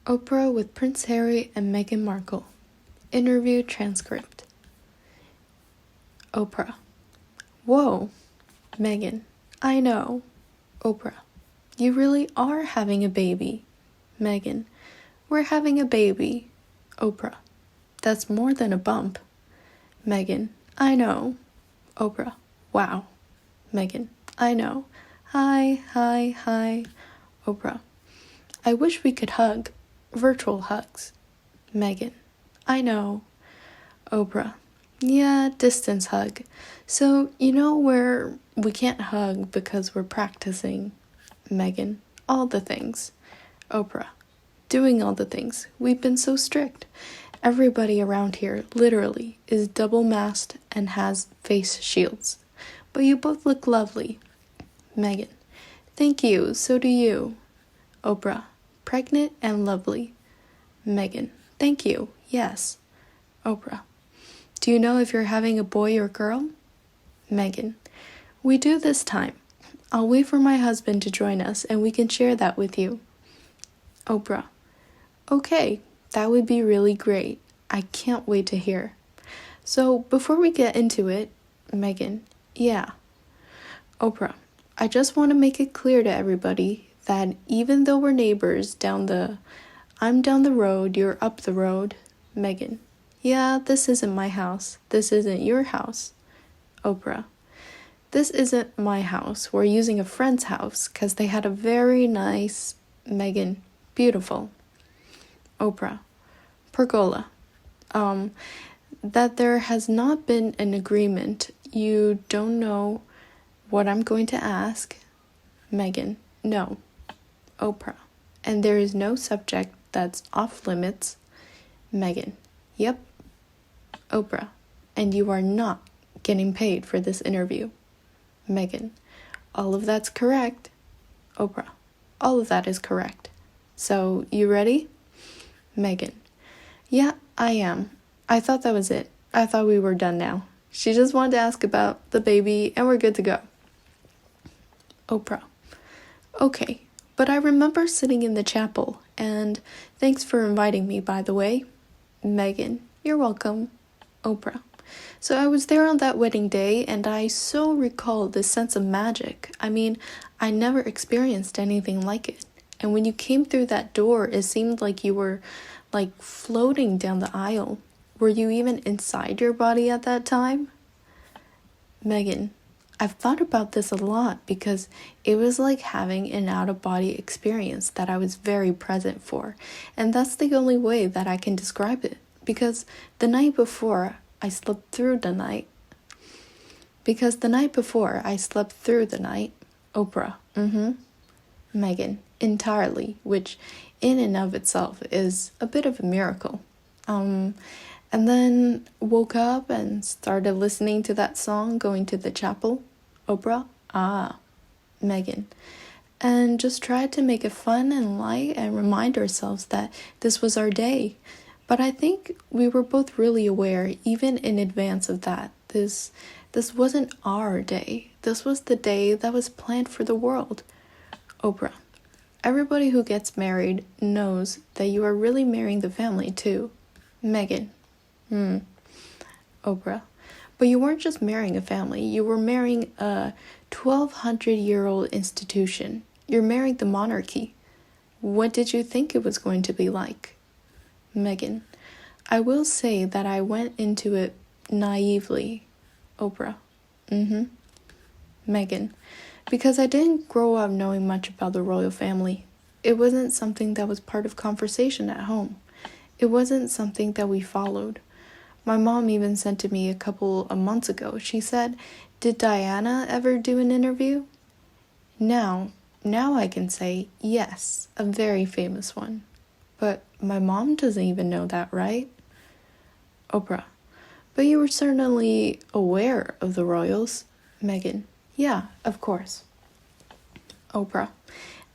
Oprah with Prince Harry and Meghan Markle. Interview transcript. Oprah. Whoa. Meghan. I know. Oprah. You really are having a baby. Meghan. We're having a baby. Oprah. That's more than a bump. Meghan. I know. Oprah. Wow. Meghan. I know. Hi. Oprah. I wish we could hug. Virtual hugs. Meghan. I know. Oprah. Yeah, distance hug. So, where we can't hug because we're practicing. Meghan. All the things. Oprah. Doing all the things. We've been so strict. Everybody around here, literally, is double masked and has face shields. But you both look lovely. Meghan. Thank you, so do you. Oprah. Pregnant and lovely. Meghan. Thank you, yes. Oprah. Do you know if you're having a boy or girl? Meghan. We do this time. I'll wait for my husband to join us and we can share that with you. Oprah. Okay, that would be really great. I can't wait to hear. So before we get into it, Meghan. Yeah. Oprah. I just want to make it clear to everybody that even though we're neighbors I'm down the road, you're up the road. Meghan. Yeah, this isn't my house. This isn't your house. Oprah. This isn't my house. We're using a friend's house because they had a very nice... Meghan. Beautiful. Oprah. Pergola. That there has not been an agreement. You don't know what I'm going to ask. Meghan. No. Oprah. And there is no subject that's off limits. Meghan. Yep. Oprah. And you are not getting paid for this interview. Meghan. All of that's correct. Oprah. All of that is correct. So, you ready? Meghan. Yeah, I am. I thought that was it. I thought we were done now. She just wanted to ask about the baby and we're good to go. Oprah. Okay, but I remember sitting in the chapel and thanks for inviting me, by the way. Meghan. You're welcome. Oprah. So I was there on that wedding day and I so recall this sense of magic. I mean, I never experienced anything like it. And when you came through that door, it seemed like you were floating down the aisle. Were you even inside your body at that time? Meghan. I've thought about this a lot because it was like having an out-of-body experience that I was very present for. And that's the only way that I can describe it. Because the night before I slept through the night. Oprah. Meghan. Entirely, which in and of itself is a bit of a miracle. And then woke up and started listening to that song, going to the chapel. Oprah. Meghan. And just tried to make it fun and light and remind ourselves that this was our day. But I think we were both really aware, even in advance of that, this wasn't our day. This was the day that was planned for the world. Oprah. Everybody who gets married knows that you are really marrying the family too. Meghan. Oprah. But you weren't just marrying a family. You were marrying a 1,200-year-old institution. You're marrying the monarchy. What did you think it was going to be like? Meghan. I will say that I went into it naively. Oprah. Meghan. Because I didn't grow up knowing much about the royal family. It wasn't something that was part of conversation at home. It wasn't something that we followed. My mom even said to me a couple of months ago, she said, did Diana ever do an interview? Now I can say, yes, a very famous one. But my mom doesn't even know that, right? Oprah. But you were certainly aware of the royals. Meghan. Yeah, of course. Oprah.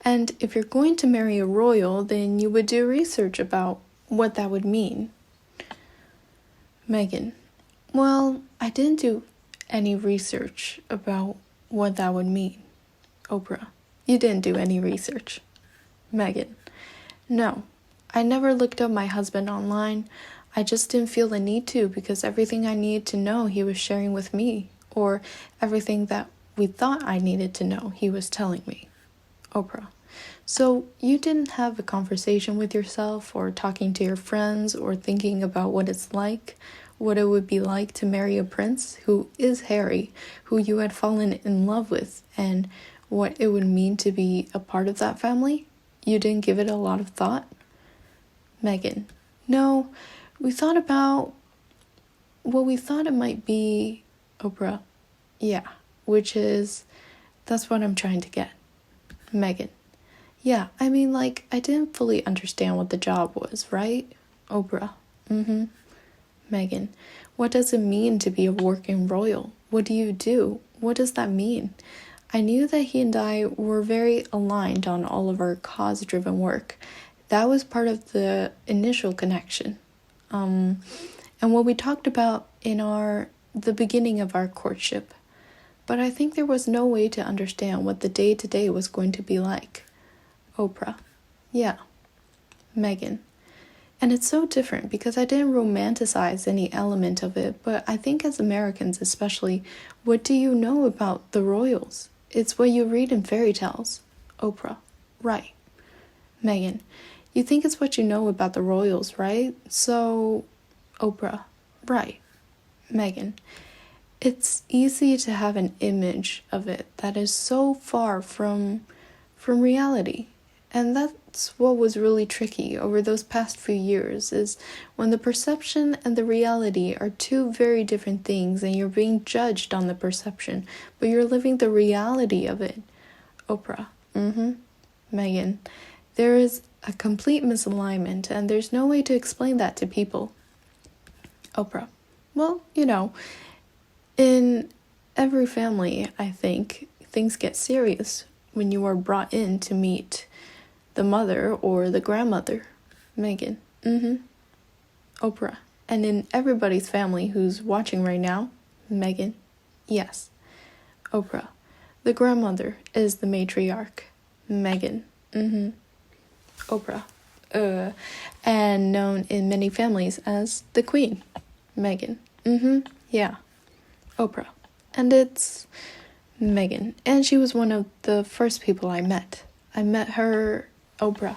And if you're going to marry a royal, then you would do research about what that would mean. Meghan. Well, I didn't do any research about what that would mean. Oprah. You didn't do any research. Meghan. No, I never looked up my husband online. I just didn't feel the need to because everything I needed to know he was sharing with me, or everything that we thought I needed to know he was telling me. Oprah. So you didn't have a conversation with yourself or talking to your friends or thinking about what it's like, what it would be like to marry a prince who is Harry, who you had fallen in love with, and what it would mean to be a part of that family? You didn't give it a lot of thought? Meghan. No, we thought about what we thought it might be. Oprah. Yeah, that's what I'm trying to get. Meghan. Yeah, I mean, like, I didn't fully understand what the job was, right? Oprah. Mm-hmm. Meghan. What does it mean to be a working royal? What do you do? What does that mean? I knew that he and I were very aligned on all of our cause-driven work. That was part of the initial connection. And what we talked about in the beginning of our courtship. But I think there was no way to understand what the day-to-day was going to be like. Oprah. Yeah. Meghan. And it's so different because I didn't romanticize any element of it, but I think as Americans especially, what do you know about the royals? It's what you read in fairy tales. Oprah. Right. Meghan. You think it's what you know about the royals, right? So, Oprah. Right. Meghan. It's easy to have an image of it that is so far from reality. And that's what was really tricky over those past few years, is when the perception and the reality are two very different things and you're being judged on the perception, but you're living the reality of it. Oprah. Meghan. There is a complete misalignment and there's no way to explain that to people. Oprah. Well, in every family, I think, things get serious when you are brought in to meet the mother or the grandmother. Meghan. Oprah. And in everybody's family who's watching right now, Meghan. Yes. Oprah. The grandmother is the matriarch. Meghan. Oprah. And known in many families as the queen. Meghan. Yeah. Oprah. And it's Meghan. And she was one of the first people I met. I met her. Oprah.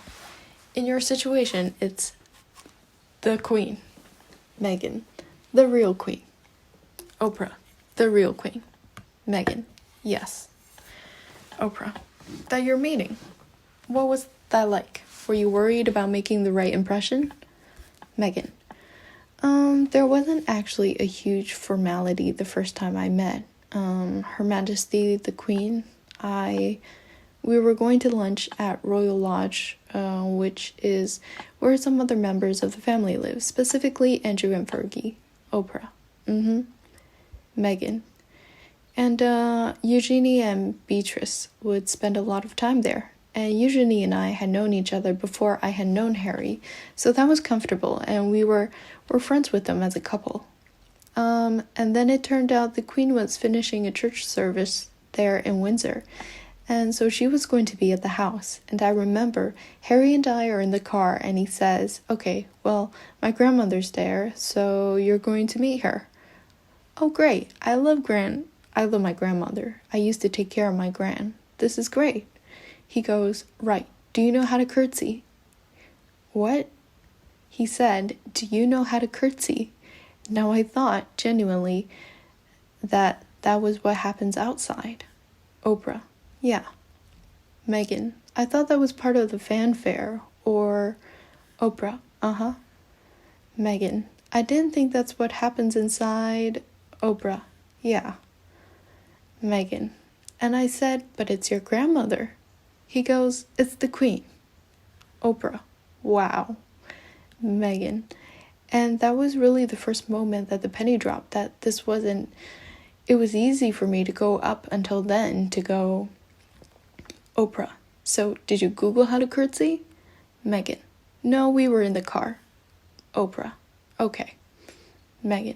In your situation, it's the queen. Meghan. The real queen. Oprah. The real queen. Meghan. Yes. Oprah. That you're meeting. What was that like? Were you worried about making the right impression? Meghan. There wasn't actually a huge formality the first time I met. Her Majesty, the Queen, we were going to lunch at Royal Lodge, which is where some other members of the family live, specifically Andrew and Fergie. Oprah. Meghan. And Eugenie and Beatrice would spend a lot of time there. And Eugenie and I had known each other before I had known Harry, so that was comfortable, and we were friends with them as a couple. And then it turned out the Queen was finishing a church service there in Windsor, and so she was going to be at the house. And I remember Harry and I are in the car, and he says, "Okay, well, my grandmother's there, so you're going to meet her." Oh, great. I love my grandmother. I used to take care of my gran. This is great. He goes, "Right. Do you know how to curtsy?" What? He said, "Do you know how to curtsy?" Now I thought, genuinely, that was what happens outside. Oprah. Yeah. Meghan. I thought that was part of the fanfare, or... Oprah. Meghan. I didn't think that's what happens inside. Oprah. Yeah. Meghan. And I said, "But it's your grandmother." He goes, "It's the Queen." Oprah. Wow. Meghan. And that was really the first moment that the penny dropped, that this wasn't... It was easy for me to go up until then to go... Oprah. So, did you Google how to curtsy? Meghan. No, we were in the car. Oprah. Okay. Meghan.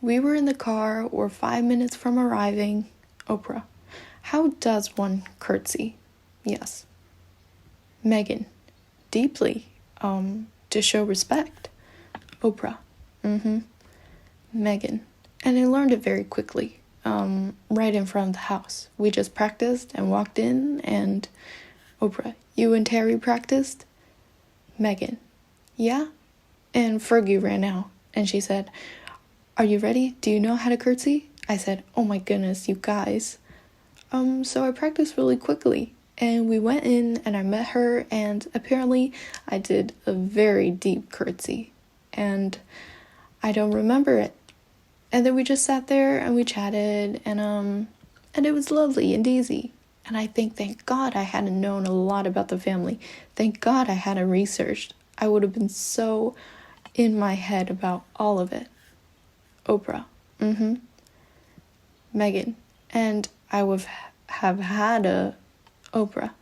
We were in the car, we're 5 minutes from arriving. Oprah. How does one curtsy? Yes. Meghan. Deeply. to show respect. Oprah. Meghan. And I learned it very quickly, right in front of the house. We just practiced and walked in, and Oprah, you and Terry practiced? Meghan, yeah? And Fergie ran out, and she said, are you ready? Do you know how to curtsy? I said, oh my goodness, you guys. So I practiced really quickly, and we went in, and I met her, and apparently I did a very deep curtsy, and I don't remember it. And then we just sat there and we chatted, and it was lovely and easy. And I think, thank God I hadn't known a lot about the family. Thank God I hadn't researched. I would have been so in my head about all of it. Oprah. Meghan. And I would have had a Oprah.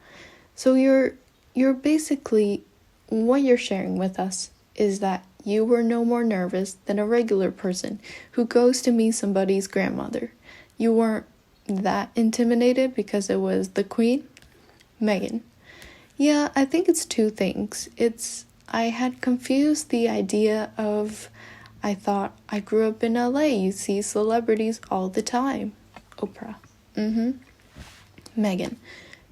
So you're basically, what you're sharing with us is that you were no more nervous than a regular person who goes to meet somebody's grandmother. You weren't that intimidated because it was the Queen? Meghan. Yeah, I think it's two things. I had confused the idea of, I thought I grew up in LA. You see celebrities all the time. Oprah. Meghan.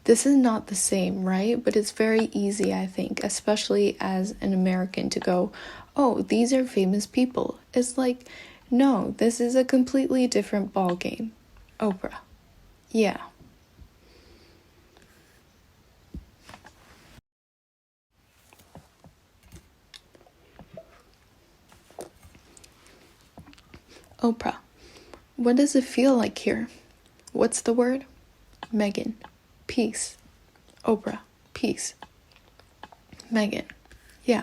This is not the same, right? But it's very easy, I think, especially as an American, to go, oh, these are famous people. It's like, no, this is a completely different ball game. Oprah. Yeah. Oprah. What does it feel like here? What's the word? Meghan. Peace. Oprah. Peace. Meghan. Yeah.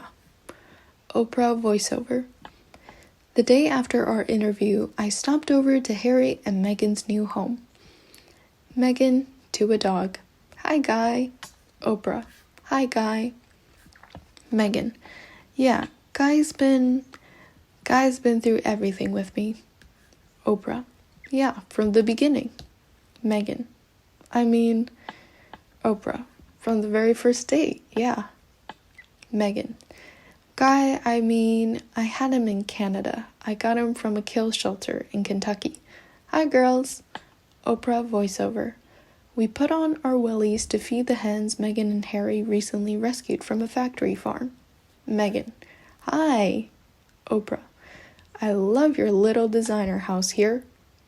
Oprah voiceover. The day after our interview, I stopped over to Harry and Meghan's new home. Meghan to a dog. Hi, Guy. Oprah. Hi, Guy. Meghan. Yeah, Guy's been through everything with me. Oprah. Yeah, from the beginning. Meghan. I mean, Oprah. From the very first date, yeah. Meghan. Guy, I mean, I had him in Canada. I got him from a kill shelter in Kentucky. Hi, girls. Oprah voiceover. We put on our wellies to feed the hens Meghan and Harry recently rescued from a factory farm. Meghan. Hi. Oprah. I love your little designer house here.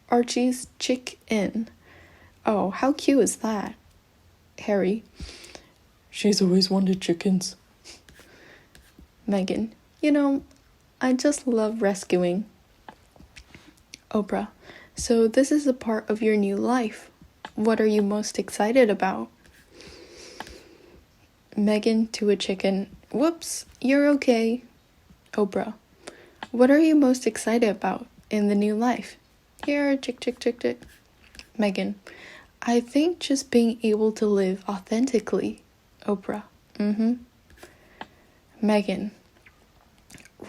Archie's Chick Inn. Oh, how cute is that? Harry. She's always wanted chickens. Meghan. You know, I just love rescuing. Oprah. So this is a part of your new life. What are you most excited about? Meghan to a chicken. Whoops, you're okay. Oprah. What are you most excited about in the new life? Here, chick, chick, chick, chick. Meghan. I think just being able to live authentically. Oprah. Meghan.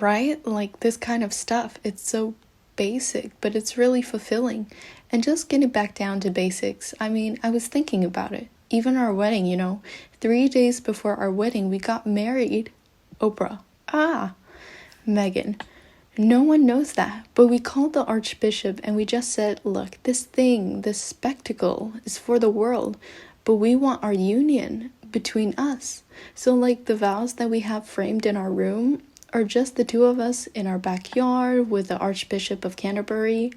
Right? Like this kind of stuff. It's so basic, but it's really fulfilling. And just getting back down to basics. I mean, I was thinking about it. Even our wedding, 3 days before our wedding, we got married. Oprah. Meghan. No one knows that, but we called the Archbishop and we just said, look, this spectacle is for the world, but we want our union between us. So like the vows that we have framed in our room are just the two of us in our backyard with the Archbishop of Canterbury.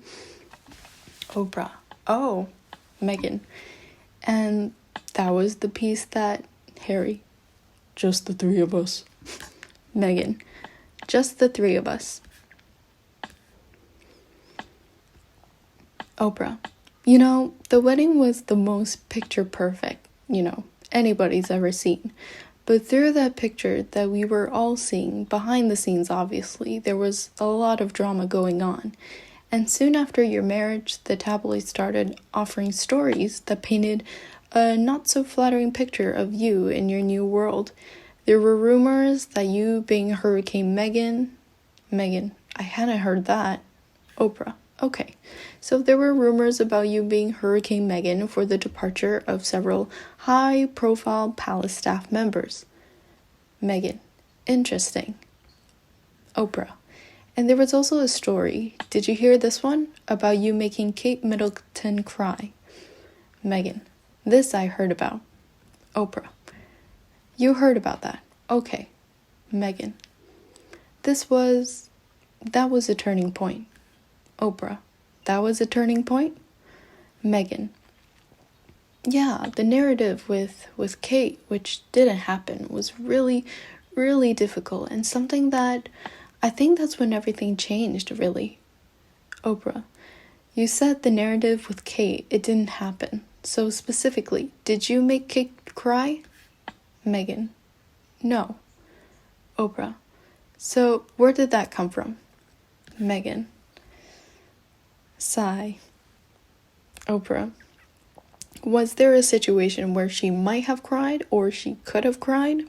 Oprah. Oh, Meghan. And that was the piece that Harry. Just the three of us. Meghan. Just the three of us. Oprah. The wedding was the most picture perfect, anybody's ever seen. But through that picture that we were all seeing, behind the scenes obviously, there was a lot of drama going on. And soon after your marriage, the tabloids started offering stories that painted a not so flattering picture of you in your new world. There were rumors that you being Hurricane Meghan, I hadn't heard that. Oprah. Okay, so there were rumors about you being Hurricane Meghan for the departure of several high-profile palace staff members. Meghan. Interesting. Oprah. And there was also a story. Did you hear this one? About you making Kate Middleton cry. Meghan. This I heard about. Oprah. You heard about that. Okay. Meghan. That was a turning point. Oprah. That was a turning point? Meghan. Yeah, the narrative with Kate, which didn't happen, was really, really difficult, and something that I think that's when everything changed, really. Oprah. You said the narrative with Kate, it didn't happen. So specifically, did you make Kate cry? Meghan. No. Oprah. So where did that come from? Meghan. Sigh. Oprah. Was there a situation where she might have cried or she could have cried?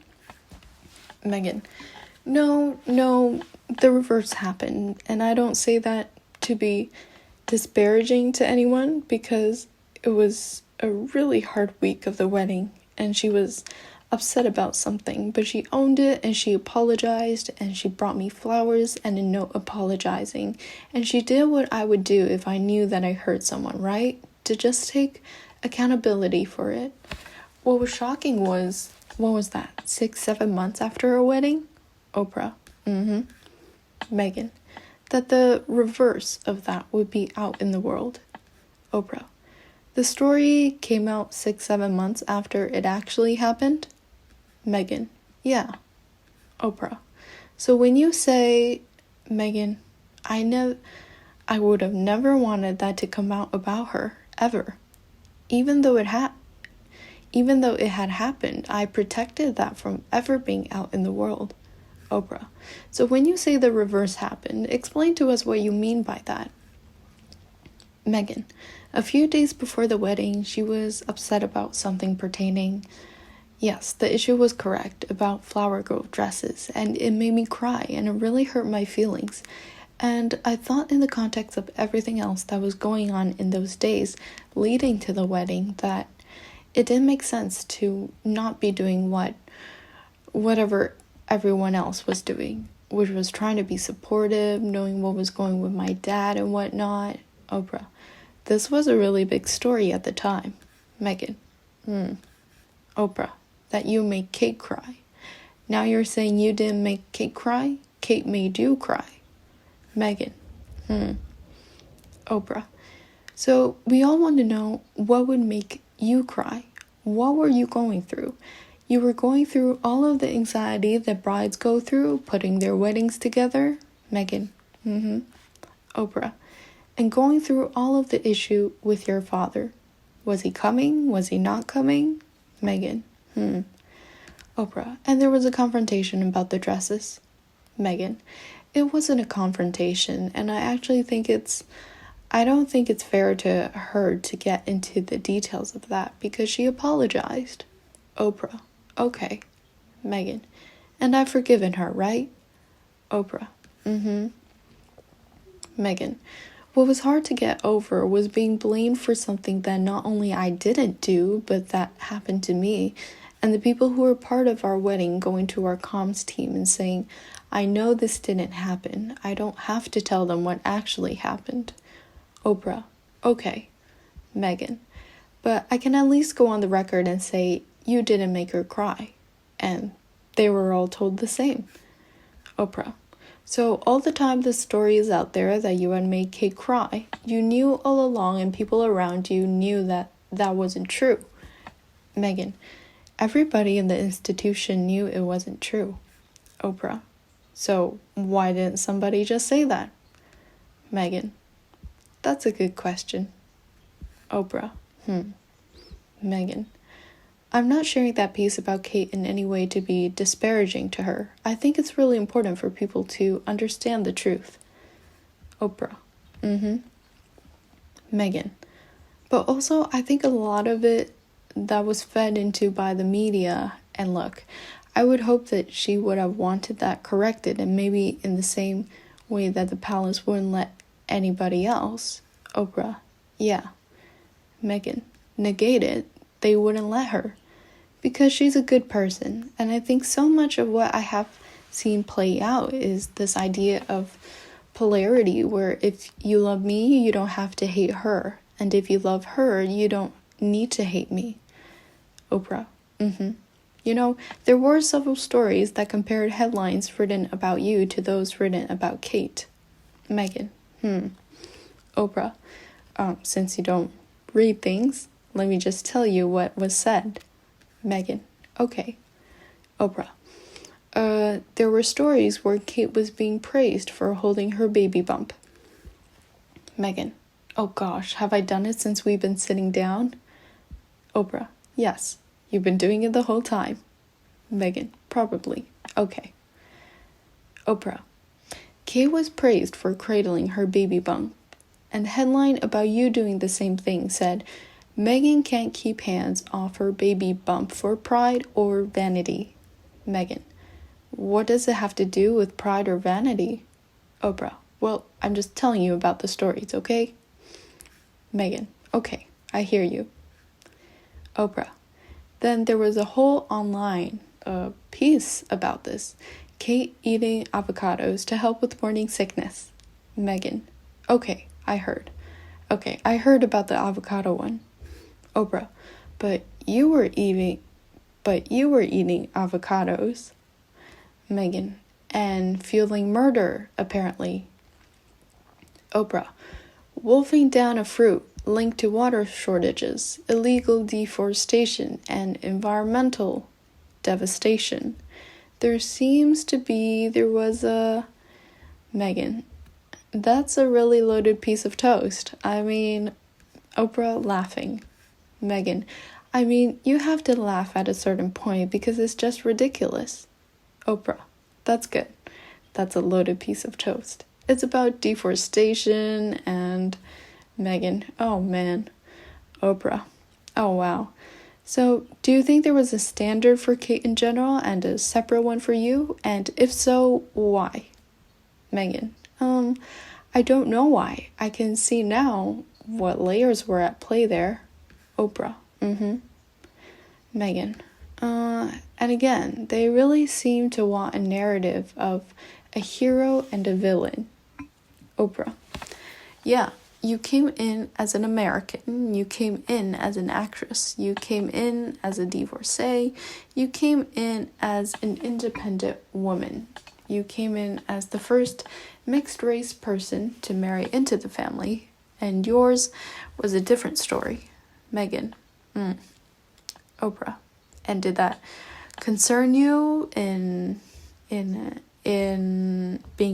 Meghan. No, the reverse happened. And I don't say that to be disparaging to anyone, because it was a really hard week of the wedding and she was upset about something, but she owned it and she apologized and she brought me flowers and a note apologizing, and she did what I would do if I knew that I hurt someone, right? To just take accountability for it. What was shocking was, what was that, 6-7 months after her wedding? Oprah. Meghan. That the reverse of that would be out in the world. Oprah. The story came out 6-7 months after it actually happened? Meghan. Yeah. Oprah. So when you say, Meghan, I would have never wanted that to come out about her, ever. Even though it had happened, I protected that from ever being out in the world. Oprah. So when you say the reverse happened, explain to us what you mean by that. Meghan. A few days before the wedding, she was upset about something pertaining. Yes, the issue was correct about flower girl dresses, and it made me cry, and it really hurt my feelings. And I thought, in the context of everything else that was going on in those days leading to the wedding, that it didn't make sense to not be doing whatever everyone else was doing, which was trying to be supportive, knowing what was going with my dad and whatnot. Oprah. This was a really big story at the time. Meghan. Oprah. That you made Kate cry. Now you're saying you didn't make Kate cry? Kate made you cry. Meghan. Oprah. So we all want to know, what would make you cry? What were you going through? You were going through all of the anxiety that brides go through, putting their weddings together? Meghan. Oprah. And going through all of the issue with your father. Was he coming? Was he not coming? Meghan. Oprah. And there was a confrontation about the dresses. Meghan. It wasn't a confrontation, and I actually think I don't think it's fair to her to get into the details of that, because she apologized. Oprah. Okay. Meghan. And I've forgiven her, right? Oprah. Meghan. What was hard to get over was being blamed for something that not only I didn't do, but that happened to me. And the people who were part of our wedding going to our comms team and saying, I know this didn't happen. I don't have to tell them what actually happened. Oprah. Okay. Meghan. But I can at least go on the record and say, you didn't make her cry. And they were all told the same. Oprah. So all the time the story is out there that you had made Kate cry, you knew all along, and people around you knew that that wasn't true. Meghan. Everybody in the institution knew it wasn't true. Oprah. So why didn't somebody just say that? Meghan. That's a good question. Oprah. Meghan. I'm not sharing that piece about Kate in any way to be disparaging to her. I think it's really important for people to understand the truth. Oprah. Meghan. But also, I think a lot of it that was fed into by the media, and look, I would hope that she would have wanted that corrected, and maybe in the same way that the palace wouldn't let anybody else. Oprah. Yeah. Meghan. Negate it. They wouldn't let her. Because she's a good person, and I think so much of what I have seen play out is this idea of polarity, where if you love me, you don't have to hate her. And if you love her, you don't need to hate me. Oprah. You know, there were several stories that compared headlines written about you to those written about Kate. Meghan. Oprah. Since you don't read things, let me just tell you what was said. Meghan. Okay. Oprah. There were stories where Kate was being praised for holding her baby bump. Meghan. Oh gosh, have I done it since we've been sitting down? Oprah. Yes, you've been doing it the whole time. Meghan. Probably. Okay. Oprah. Kate was praised for cradling her baby bump, and the headline about you doing the same thing said, Meghan can't keep hands off her baby bump for pride or vanity. Meghan. What does it have to do with pride or vanity? Oprah. Well, I'm just telling you about the stories, okay? Meghan. Okay, I hear you. Oprah. Then there was a whole online piece about this. Kate eating avocados to help with morning sickness. Meghan. Okay, I heard. Okay, I heard about the avocado one. Oprah. But you were eating avocados. Meghan. And fueling murder, apparently. Oprah. Wolfing down a fruit linked to water shortages, illegal deforestation, and environmental devastation. There was a... Meghan. That's a really loaded piece of toast. I mean, Oprah laughing. Meghan. I mean, you have to laugh at a certain point because it's just ridiculous. Oprah. That's good. That's a loaded piece of toast. It's about deforestation and... Meghan. Oh man. Oprah. Oh wow. So, do you think there was a standard for Kate in general and a separate one for you? And if so, why? Meghan. I don't know why. I can see now what layers were at play there. Oprah. Meghan. And again, they really seem to want a narrative of a hero and a villain. Oprah. Yeah, you came in as an American, you came in as an actress, you came in as a divorcee, you came in as an independent woman. You came in as the first mixed-race person to marry into the family, and yours was a different story. Meghan. Oprah. And did that concern you in being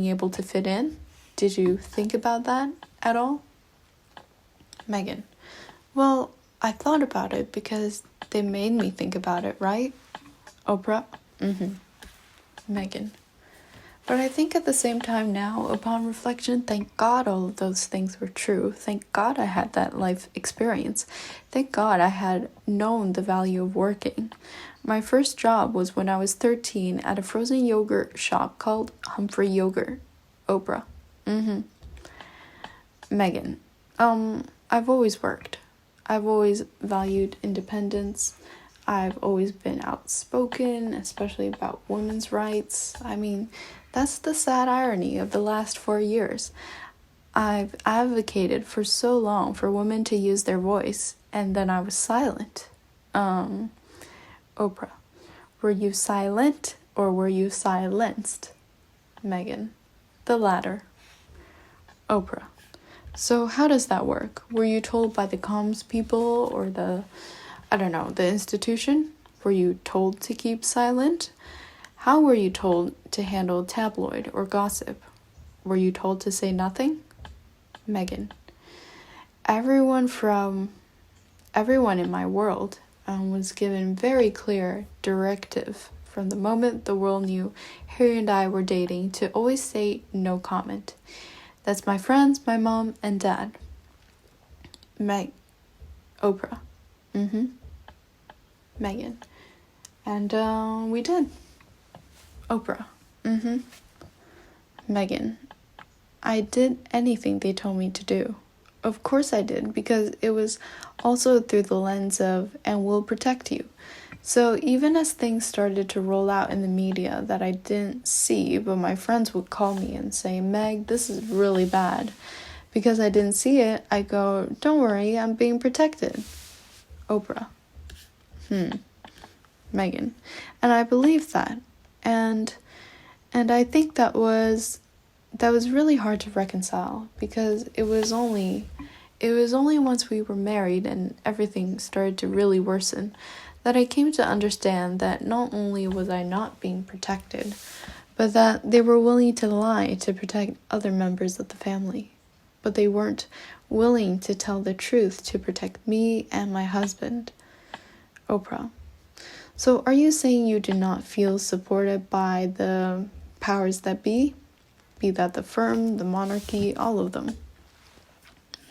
able to fit in? Did you think about that at all? Meghan. Well, I thought about it because they made me think about it, right? Oprah. Meghan. But I think at the same time now, upon reflection, thank God all of those things were true. Thank God I had that life experience. Thank God I had known the value of working. My first job was when I was 13 at a frozen yogurt shop called Humphrey Yogurt. Oprah. Meghan. I've always worked. I've always valued independence. I've always been outspoken, especially about women's rights. I mean, that's the sad irony of the last 4 years. I've advocated for so long for women to use their voice, and then I was silent. Oprah. Were you silent or were you silenced? Meghan. The latter. Oprah. So how does that work? Were you told by the comms people or the institution? Were you told to keep silent? How were you told to handle tabloid or gossip? Were you told to say nothing? Meghan. Everyone in my world was given very clear directive from the moment the world knew Harry and I were dating to always say no comment. That's my friends, my mom, and dad. Oprah. Meghan. And we did. Oprah. Meghan. I did anything they told me to do. Of course I did, because it was also through the lens of, and we'll protect you. So even as things started to roll out in the media that I didn't see, but my friends would call me and say, Meg, this is really bad. Because I didn't see it, I go, don't worry, I'm being protected. Oprah. Meghan. And I believed that. And I think that was really hard to reconcile, because it was only once we were married and everything started to really worsen that I came to understand that not only was I not being protected, but that they were willing to lie to protect other members of the family. But they weren't willing to tell the truth to protect me and my husband. Oprah. So are you saying you do not feel supported by the powers that be? Be that the firm, the monarchy, all of them.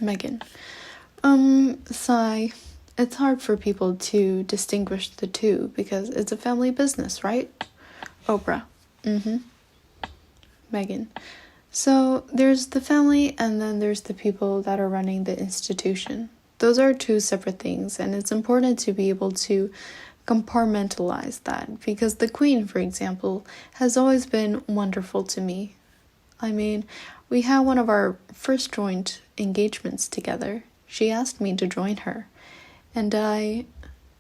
Meghan. Sigh. It's hard for people to distinguish the two because it's a family business, right? Oprah. Meghan. So there's the family and then there's the people that are running the institution. Those are two separate things, and it's important to be able to compartmentalize that, because the Queen, for example, has always been wonderful to me. I mean, we had one of our first joint engagements together. She asked me to join her. And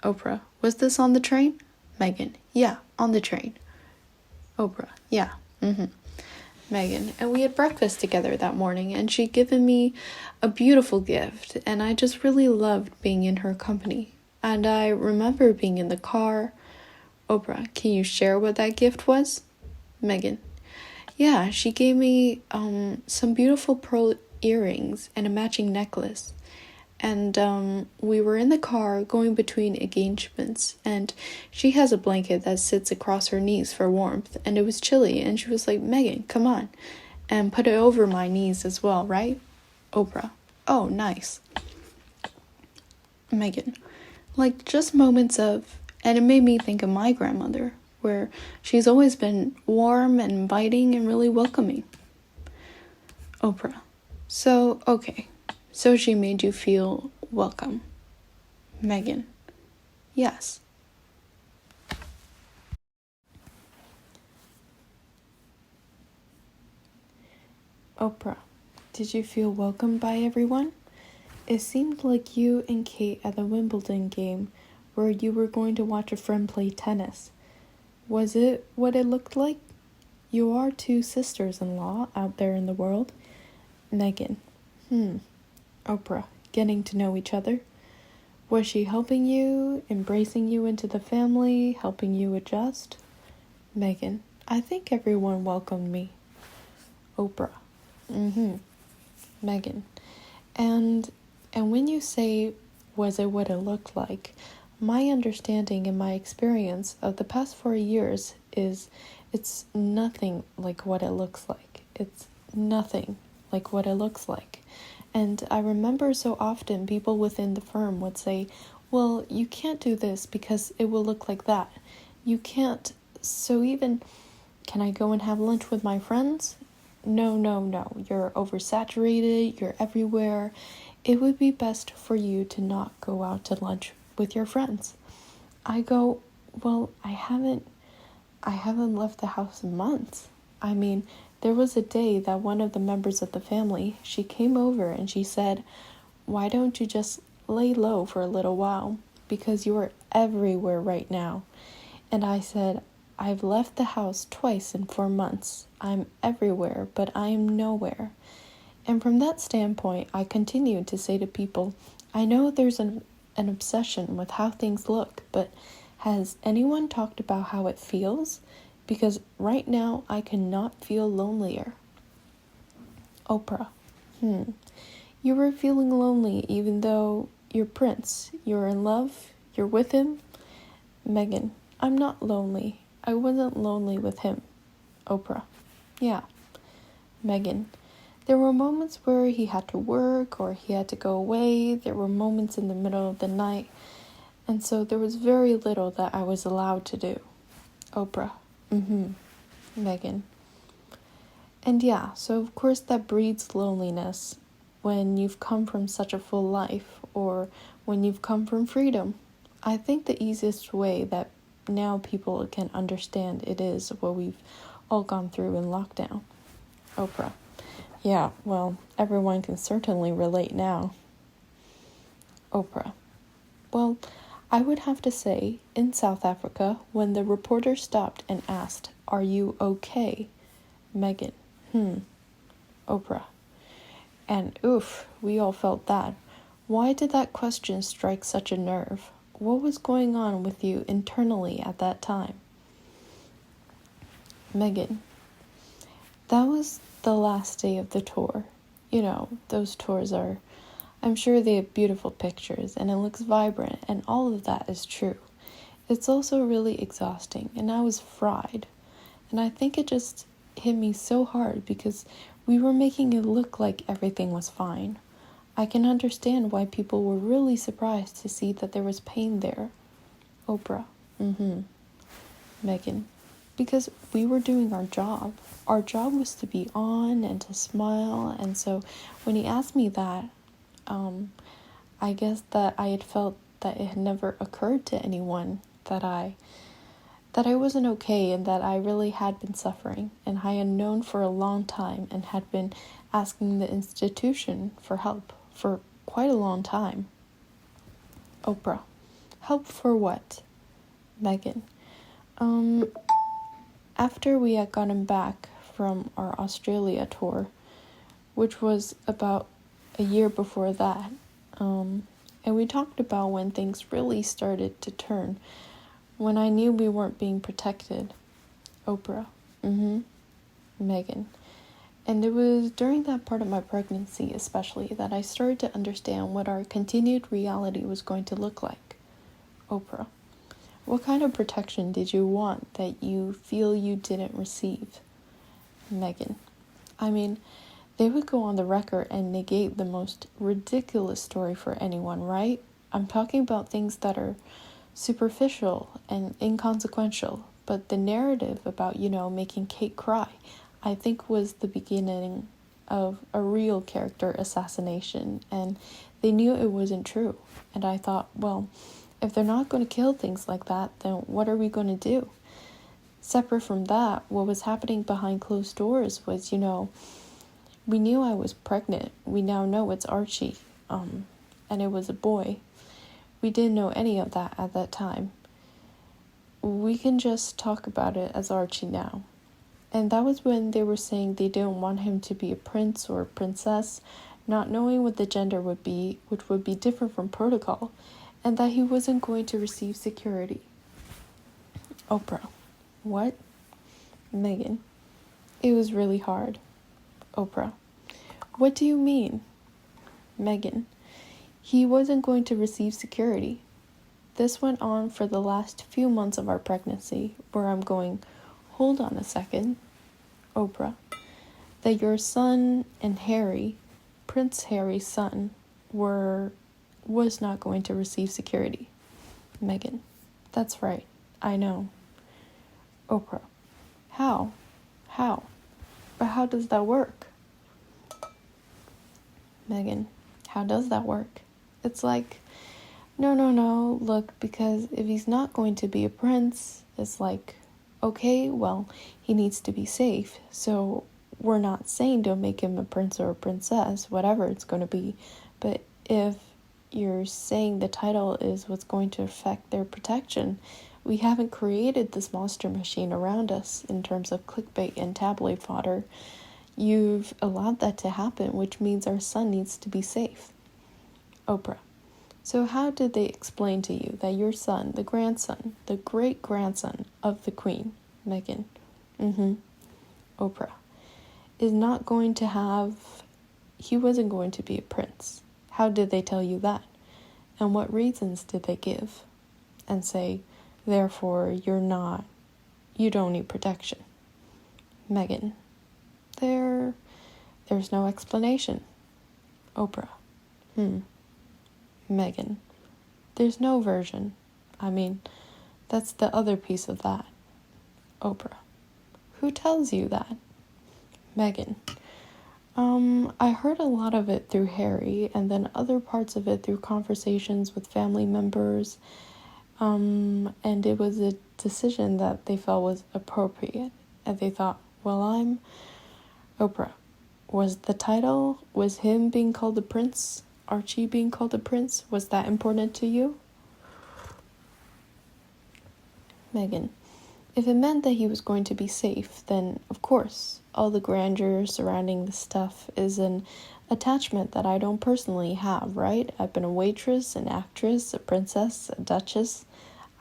Oprah, was this on the train? Meghan, yeah, on the train. Oprah, yeah, Meghan, and we had breakfast together that morning, and she'd given me a beautiful gift, and I just really loved being in her company. And I remember being in the car. Oprah, can you share what that gift was? Meghan, yeah, she gave me some beautiful pearl earrings and a matching necklace. And we were in the car going between engagements, and she has a blanket that sits across her knees for warmth, and it was chilly, and she was like, Meghan, come on, and put it over my knees as well, right? Oprah, oh, nice. Meghan, like just moments of, and it made me think of my grandmother, where she's always been warm and inviting and really welcoming. Oprah, so, okay. So she made you feel welcome. Meghan, yes. Oprah, did you feel welcomed by everyone? It seemed like you and Kate at the Wimbledon game where you were going to watch a friend play tennis. Was it what it looked like? You are two sisters-in-law out there in the world. Meghan, Oprah, getting to know each other. Was she helping you, embracing you into the family, helping you adjust? Meghan, I think everyone welcomed me. Oprah, Meghan, and when you say, was it what it looked like, my understanding and my experience of the past 4 years is it's nothing like what it looks like. It's nothing like what it looks like. And I remember so often people within the firm would say, well, you can't do this because it will look like that. You can't. So even, can I go and have lunch with my friends? No. You're oversaturated. You're everywhere. It would be best for you to not go out to lunch with your friends. I go, well, I haven't left the house in months. I mean, there was a day that one of the members of the family, she came over and she said, why don't you just lay low for a little while? Because you are everywhere right now. And I said, I've left the house twice in 4 months. I'm everywhere, but I am nowhere. And from that standpoint, I continued to say to people, I know there's an obsession with how things look, but has anyone talked about how it feels? Because right now, I cannot feel lonelier. Oprah, you were feeling lonely even though you're Prince, you're in love, you're with him? Meghan, I'm not lonely. I wasn't lonely with him. Oprah, yeah. Meghan, there were moments where he had to work or he had to go away. There were moments in the middle of the night. And so there was very little that I was allowed to do. Oprah, Meghan. And yeah, so of course that breeds loneliness when you've come from such a full life or when you've come from freedom. I think the easiest way that now people can understand it is what we've all gone through in lockdown. Oprah. Yeah, well, everyone can certainly relate now. Oprah. Well, I would have to say, in South Africa, when the reporter stopped and asked, "Are you okay?" Meghan. Oprah. And oof, we all felt that. Why did that question strike such a nerve? What was going on with you internally at that time? Meghan. That was the last day of the tour. You know, those tours I'm sure they have beautiful pictures and it looks vibrant and all of that is true. It's also really exhausting and I was fried. And I think it just hit me so hard because we were making it look like everything was fine. I can understand why people were really surprised to see that there was pain there. Oprah. Meghan. Because we were doing our job. Our job was to be on and to smile. And so when he asked me that, I guess that I had felt that it had never occurred to anyone that I wasn't okay and that I really had been suffering. And I had known for a long time and had been asking the institution for help for quite a long time. Oprah. Help for what? Meghan. After we had gotten back from our Australia tour, which was about a year before that, and we talked about when things really started to turn, when I knew we weren't being protected. Oprah. Meghan. And it was during that part of my pregnancy especially that I started to understand what our continued reality was going to look like. Oprah. What kind of protection did you want that you feel you didn't receive? Meghan. I mean, they would go on the record and negate the most ridiculous story for anyone, right? I'm talking about things that are superficial and inconsequential, but the narrative about, making Kate cry, I think was the beginning of a real character assassination, and they knew it wasn't true. And I thought, well, if they're not going to kill things like that, then what are we going to do? Separate from that, what was happening behind closed doors was, we knew I was pregnant. We now know it's Archie, and it was a boy. We didn't know any of that at that time. We can just talk about it as Archie now. And that was when they were saying they didn't want him to be a prince or a princess, not knowing what the gender would be, which would be different from protocol, and that he wasn't going to receive security. Oprah. What? Meghan. It was really hard. Oprah. What do you mean? Meghan. He wasn't going to receive security. This went on for the last few months of our pregnancy, where I'm going, hold on a second. Oprah. That your son and Harry, Prince Harry's son, was not going to receive security. Meghan. That's right. I know. Oprah. How? But how does that work? Meghan. How does that work? It's like, no, look, because if he's not going to be a prince, it's like, okay, well, he needs to be safe, so we're not saying don't make him a prince or a princess, whatever it's going to be, but if you're saying the title is what's going to affect their protection, we haven't created this monster machine around us in terms of clickbait and tabloid fodder. You've allowed that to happen, which means our son needs to be safe. Oprah. So how did they explain to you that your son, the grandson, the great-grandson of the Queen, Meghan, Oprah, is not going to he wasn't going to be a prince? How did they tell you that? And what reasons did they give? And say, therefore, you don't need protection. Meghan. There's no explanation. Oprah. Meghan. There's no version. I mean, that's the other piece of that. Oprah. Who tells you that? Meghan. I heard a lot of it through Harry, and then other parts of it through conversations with family members, And it was a decision that they felt was appropriate. And they thought, well, I'm Oprah. Was the title, was him being called the prince, Archie being called the prince, was that important to you? Meghan: if it meant that he was going to be safe, then of course, all the grandeur surrounding the stuff is an attachment that I don't personally have, right? I've been a waitress, an actress, a princess, a duchess.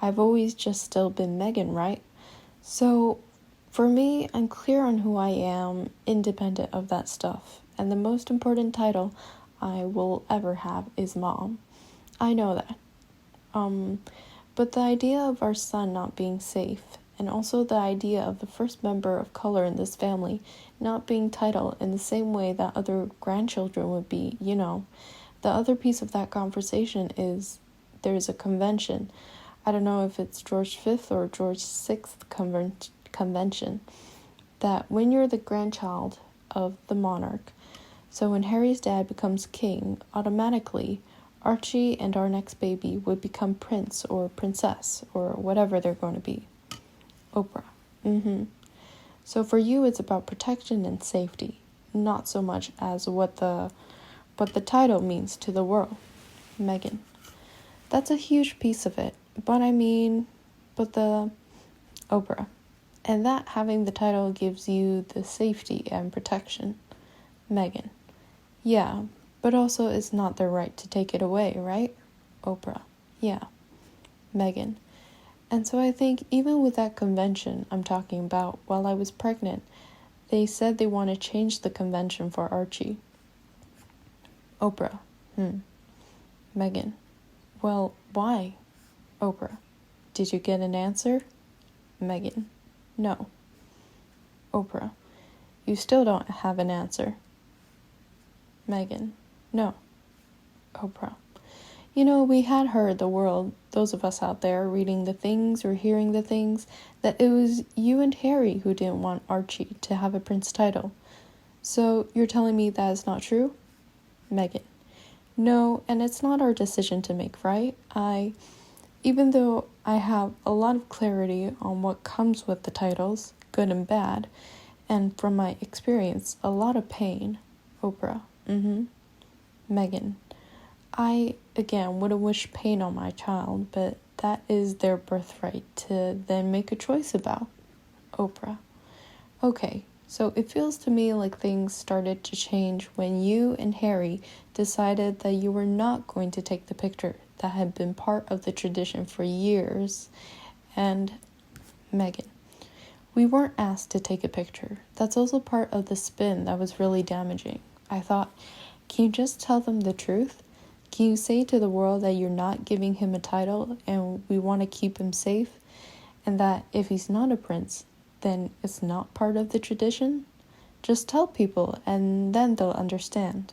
I've always just still been Meghan, right? So, for me, I'm clear on who I am, independent of that stuff. And the most important title I will ever have is Mom. I know that. But the idea of our son not being safe, and also the idea of the first member of color in this family not being titled in the same way that other grandchildren would be, the other piece of that conversation is there's a convention. I don't know if it's George V or George VI convention, that when you're the grandchild of the monarch, so when Harry's dad becomes king, automatically Archie and our next baby would become prince or princess or whatever they're going to be. Oprah: So for you, it's about protection and safety, not so much as what the title means to the world. Meghan: that's a huge piece of it, but the Oprah: and that having the title gives you the safety and protection. Meghan: yeah, but also it's not their right to take it away, right? Oprah: yeah. Meghan: and so I think even with that convention I'm talking about, while I was pregnant, they said they want to change the convention for Archie. Oprah: Meghan: well, why? Oprah: did you get an answer? Meghan: no. Oprah: you still don't have an answer. Meghan: no. Oprah: we had heard the world, those of us out there reading the things or hearing the things, that it was you and Harry who didn't want Archie to have a prince title. So you're telling me that is not true? Meghan: no, and it's not our decision to make, right? Even though I have a lot of clarity on what comes with the titles, good and bad, and from my experience, a lot of pain. Oprah: Meghan: I, again, wouldn't wish pain on my child, but that is their birthright to then make a choice about. Oprah: okay, so it feels to me like things started to change when you and Harry decided that you were not going to take the picture that had been part of the tradition for years. And Meghan: we weren't asked to take a picture. That's also part of the spin that was really damaging. I thought, can you just tell them the truth? Can you say to the world that you're not giving him a title and we want to keep him safe? And that if he's not a prince, then it's not part of the tradition? Just tell people and then they'll understand.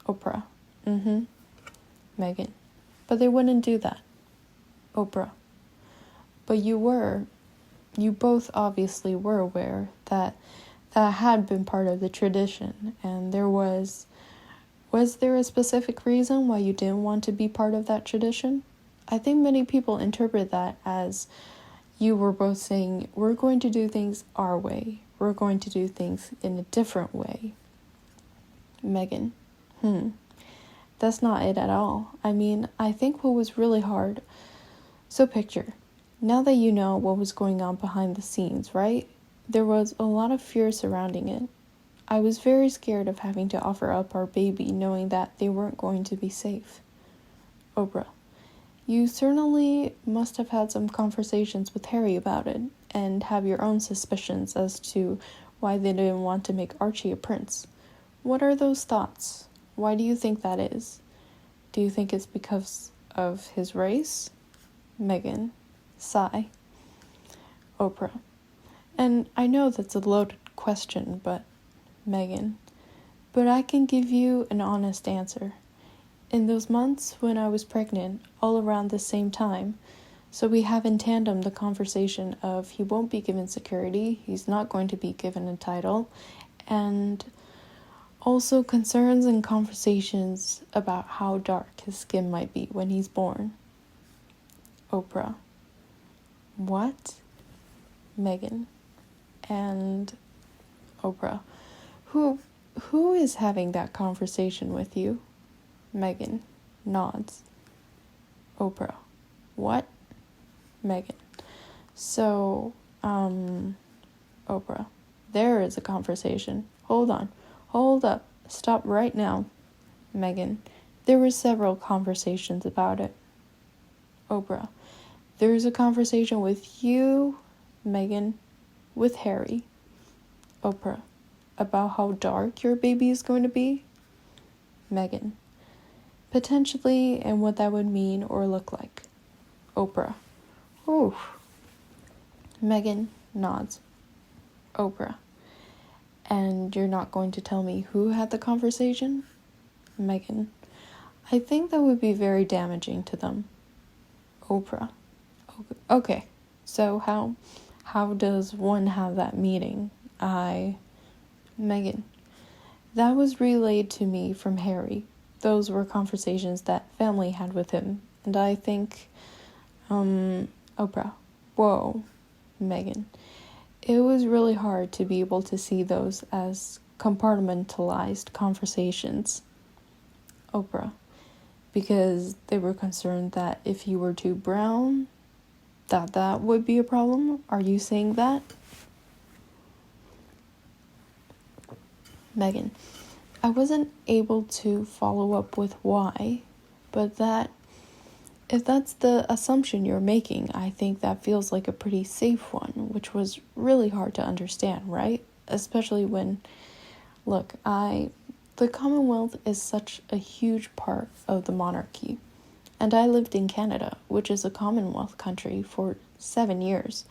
Oprah: Meghan: but they wouldn't do that. Oprah: but you both obviously were aware that had been part of the tradition, and was there a specific reason why you didn't want to be part of that tradition? I think many people interpret that as you were both saying, we're going to do things our way. We're going to do things in a different way. Meghan: that's not it at all. I think what was really hard. So picture, now that you know what was going on behind the scenes, right? There was a lot of fear surrounding it. I was very scared of having to offer up our baby knowing that they weren't going to be safe. Oprah: you certainly must have had some conversations with Harry about it and have your own suspicions as to why they didn't want to make Archie a prince. What are those thoughts? Why do you think that is? Do you think it's because of his race? Meghan: sigh. Oprah: and I know that's a loaded question, but Meghan: but I can give you an honest answer. In those months when I was pregnant, all around the same time, so we have in tandem the conversation of he won't be given security, he's not going to be given a title, and also concerns and conversations about how dark his skin might be when he's born. Oprah. What? Meghan. And Oprah. Who is having that conversation with you? Meghan. Nods. Oprah. What? Meghan. So, Oprah. There is a conversation. Hold on. Hold up. Stop right now. Meghan. There were several conversations about it. Oprah. There's a conversation with you, Meghan, with Harry. Oprah. About how dark your baby is going to be? Meghan. Potentially, and what that would mean or look like. Oprah. Ooh. Meghan nods. Oprah. And you're not going to tell me who had the conversation? Meghan. I think that would be very damaging to them. Oprah. Okay, so how does one have that meeting? Meghan. That was relayed to me from Harry. Those were conversations that family had with him. And I think, Oprah. Whoa, Meghan. It was really hard to be able to see those as compartmentalized conversations. Oprah. Because they were concerned that if you were too brown, that would be a problem? Are you saying that? Meghan. I wasn't able to follow up with why, but if that's the assumption you're making, I think that feels like a pretty safe one, which was really hard to understand, right? Especially when, look, the Commonwealth is such a huge part of the monarchy, and I lived in Canada, which is a Commonwealth country, for 7 years,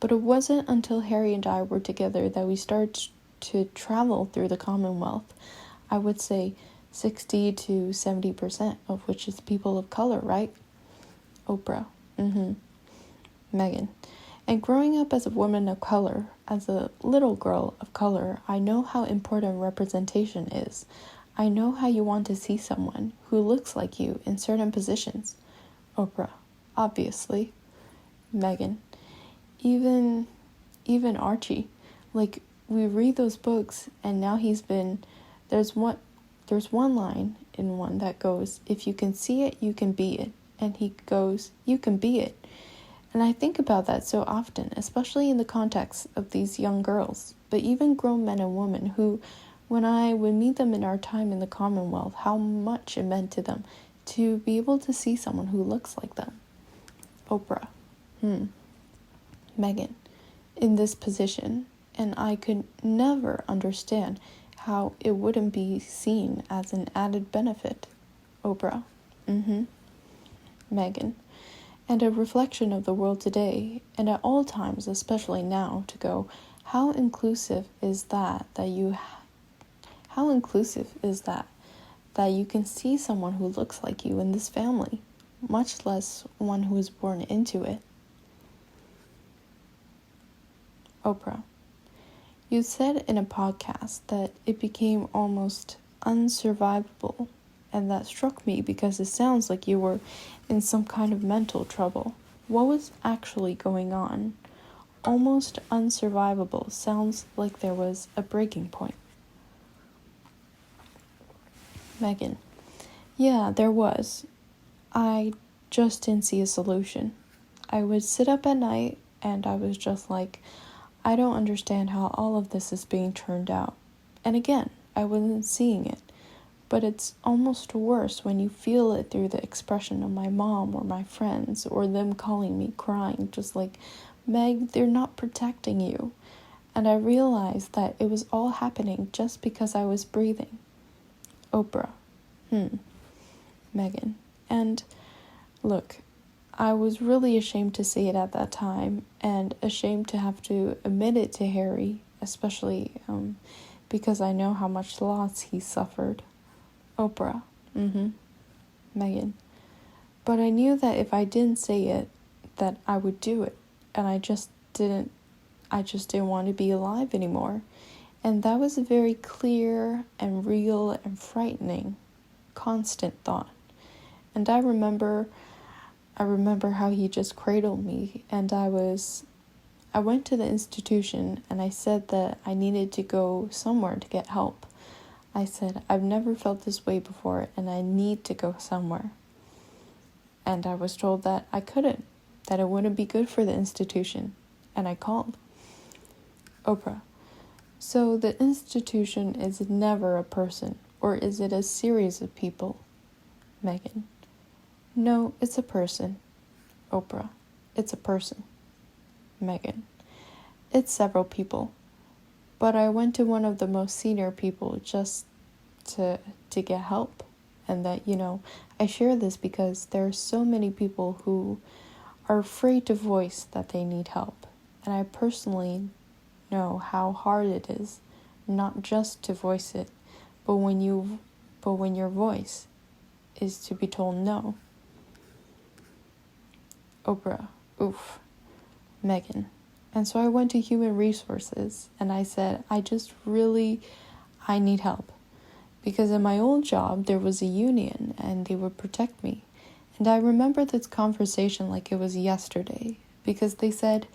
but it wasn't until Harry and I were together that we started to travel through the Commonwealth. I would say 60 to 70% of which is people of color, right? Oprah. Meghan. And growing up as a woman of color, as a little girl of color, I know how important representation is. I know how you want to see someone who looks like you in certain positions. Oprah. Obviously. Meghan. Even Archie. Like, we read those books, and now there's one line in one that goes, if you can see it, you can be it. And he goes, you can be it. And I think about that so often, especially in the context of these young girls, but even grown men and women who, when I would meet them in our time in the Commonwealth, how much it meant to them to be able to see someone who looks like them. Oprah. Meghan. In this position, and I could never understand how it wouldn't be seen as an added benefit. Oprah. Meghan. And a reflection of the world today, and at all times, especially now, to go, how inclusive is that you can see someone who looks like you in this family, much less one who is born into it. Oprah. You said in a podcast that it became almost unsurvivable, and that struck me because it sounds like you were in some kind of mental trouble. What was actually going on? Almost unsurvivable sounds like there was a breaking point. Meghan. Yeah, there was. I just didn't see a solution. I would sit up at night and I was just like, I don't understand how all of this is being turned out. And again, I wasn't seeing it. But it's almost worse when you feel it through the expression of my mom or my friends or them calling me crying, just like, Meg, they're not protecting you. And I realized that it was all happening just because I was breathing. Oprah. Meghan. And look, I was really ashamed to say it at that time and ashamed to have to admit it to Harry, especially because I know how much loss he suffered. Oprah. Meghan. But I knew that if I didn't say it, that I would do it. And I just didn't want to be alive anymore. And that was a very clear and real and frightening, constant thought. And I remember I remember how he just cradled me, and I went to the institution and I said that I needed to go somewhere to get help. I said, I've never felt this way before and I need to go somewhere. And I was told that I couldn't, that it wouldn't be good for the institution. And I called. Oprah, so the institution is never a person, or is it a series of people? Meghan, no, it's a person. Oprah, it's a person. Meghan, it's several people. But I went to one of the most senior people just to get help. And that, I share this because there are so many people who are afraid to voice that they need help. And I personally know how hard it is, not just to voice it, but when your voice is to be told no. Oprah, oof. Meghan. And so I went to human resources and I said, I need help. Because in my old job, there was a union and they would protect me. And I remember this conversation like it was yesterday, because they said,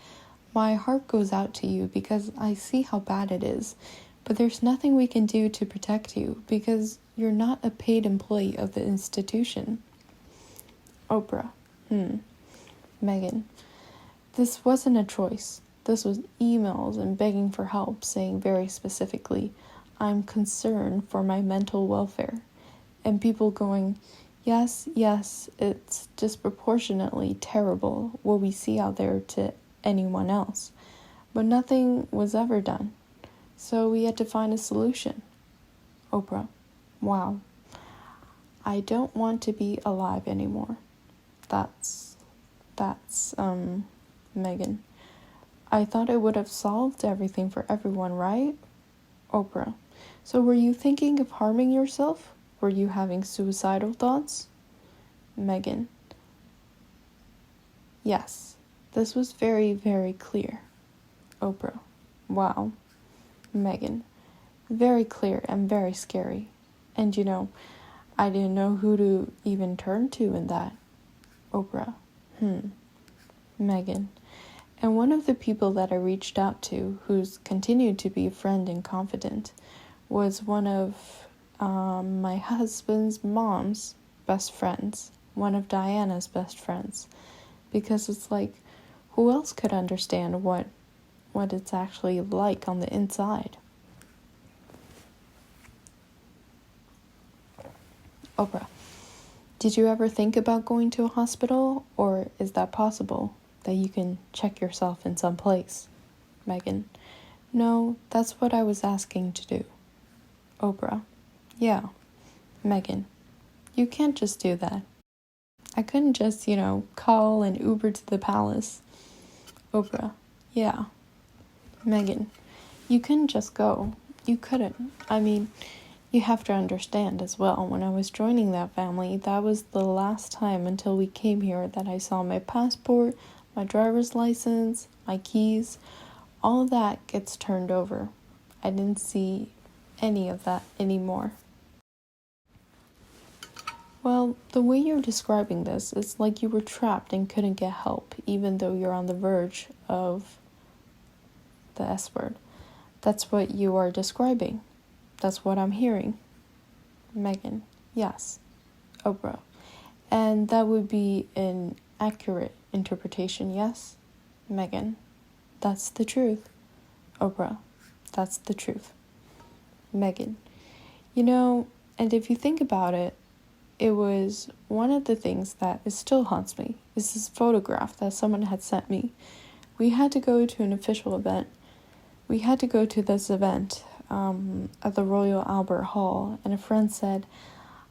my heart goes out to you because I see how bad it is, but there's nothing we can do to protect you because you're not a paid employee of the institution. Oprah, Meghan, this wasn't a choice. This was emails and begging for help, saying very specifically, I'm concerned for my mental welfare. And people going, yes, it's disproportionately terrible what we see out there to anyone else. But nothing was ever done. So we had to find a solution. Oprah, wow. I don't want to be alive anymore. That's Meghan. I thought it would have solved everything for everyone, right? Oprah, so were you thinking of harming yourself? Were you having suicidal thoughts? Meghan, yes, this was very, very clear. Oprah, wow. Meghan, very clear and very scary. And I didn't know who to even turn to in that. Oprah, Meghan, and one of the people that I reached out to, who's continued to be a friend and confidant, was one of my husband's mom's best friends, one of Diana's best friends, because it's like, who else could understand what it's actually like on the inside? Oprah, did you ever think about going to a hospital, or is that possible, that you can check yourself in some place? Meghan, no, that's what I was asking to do. Oprah, yeah. Meghan, you can't just do that. I couldn't just, call an Uber to the palace. Oprah, yeah. Meghan, you couldn't just go. You couldn't. I mean, you have to understand as well, when I was joining that family, that was the last time until we came here that I saw my passport, my driver's license, my keys. All of that gets turned over. I didn't see any of that anymore. Well, the way you're describing this, it's like you were trapped and couldn't get help, even though you're on the verge of the S word. That's what you are describing. That's what I'm hearing. Meghan, yes. Oprah, and that would be an accurate interpretation, yes? Meghan, that's the truth. Oprah, that's the truth. Meghan, and if you think about it, it was one of the things that it still haunts me, is this photograph that someone had sent me. We had to go to an official event. We had to go to this event at the Royal Albert Hall, and a friend said,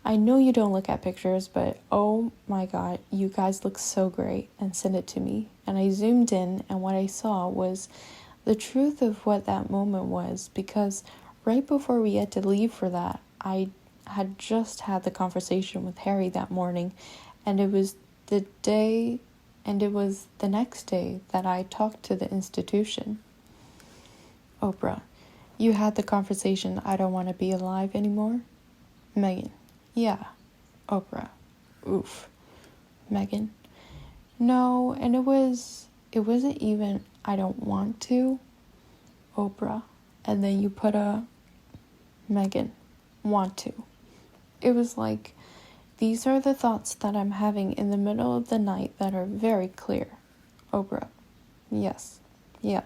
I know you don't look at pictures, but oh my god, you guys look so great, and sent it to me. And I zoomed in, and what I saw was the truth of what that moment was, because right before we had to leave for that, I had just had the conversation with Harry that morning, and it was the next day that I talked to the institution. Oprah, you had the conversation, I don't want to be alive anymore? Meghan, yeah. Oprah, oof. Meghan, No, and it wasn't even I don't want to, Oprah. And then you put a Meghan, want to. It was like, these are the thoughts that I'm having in the middle of the night that are very clear. Oprah. Yes. Yeah.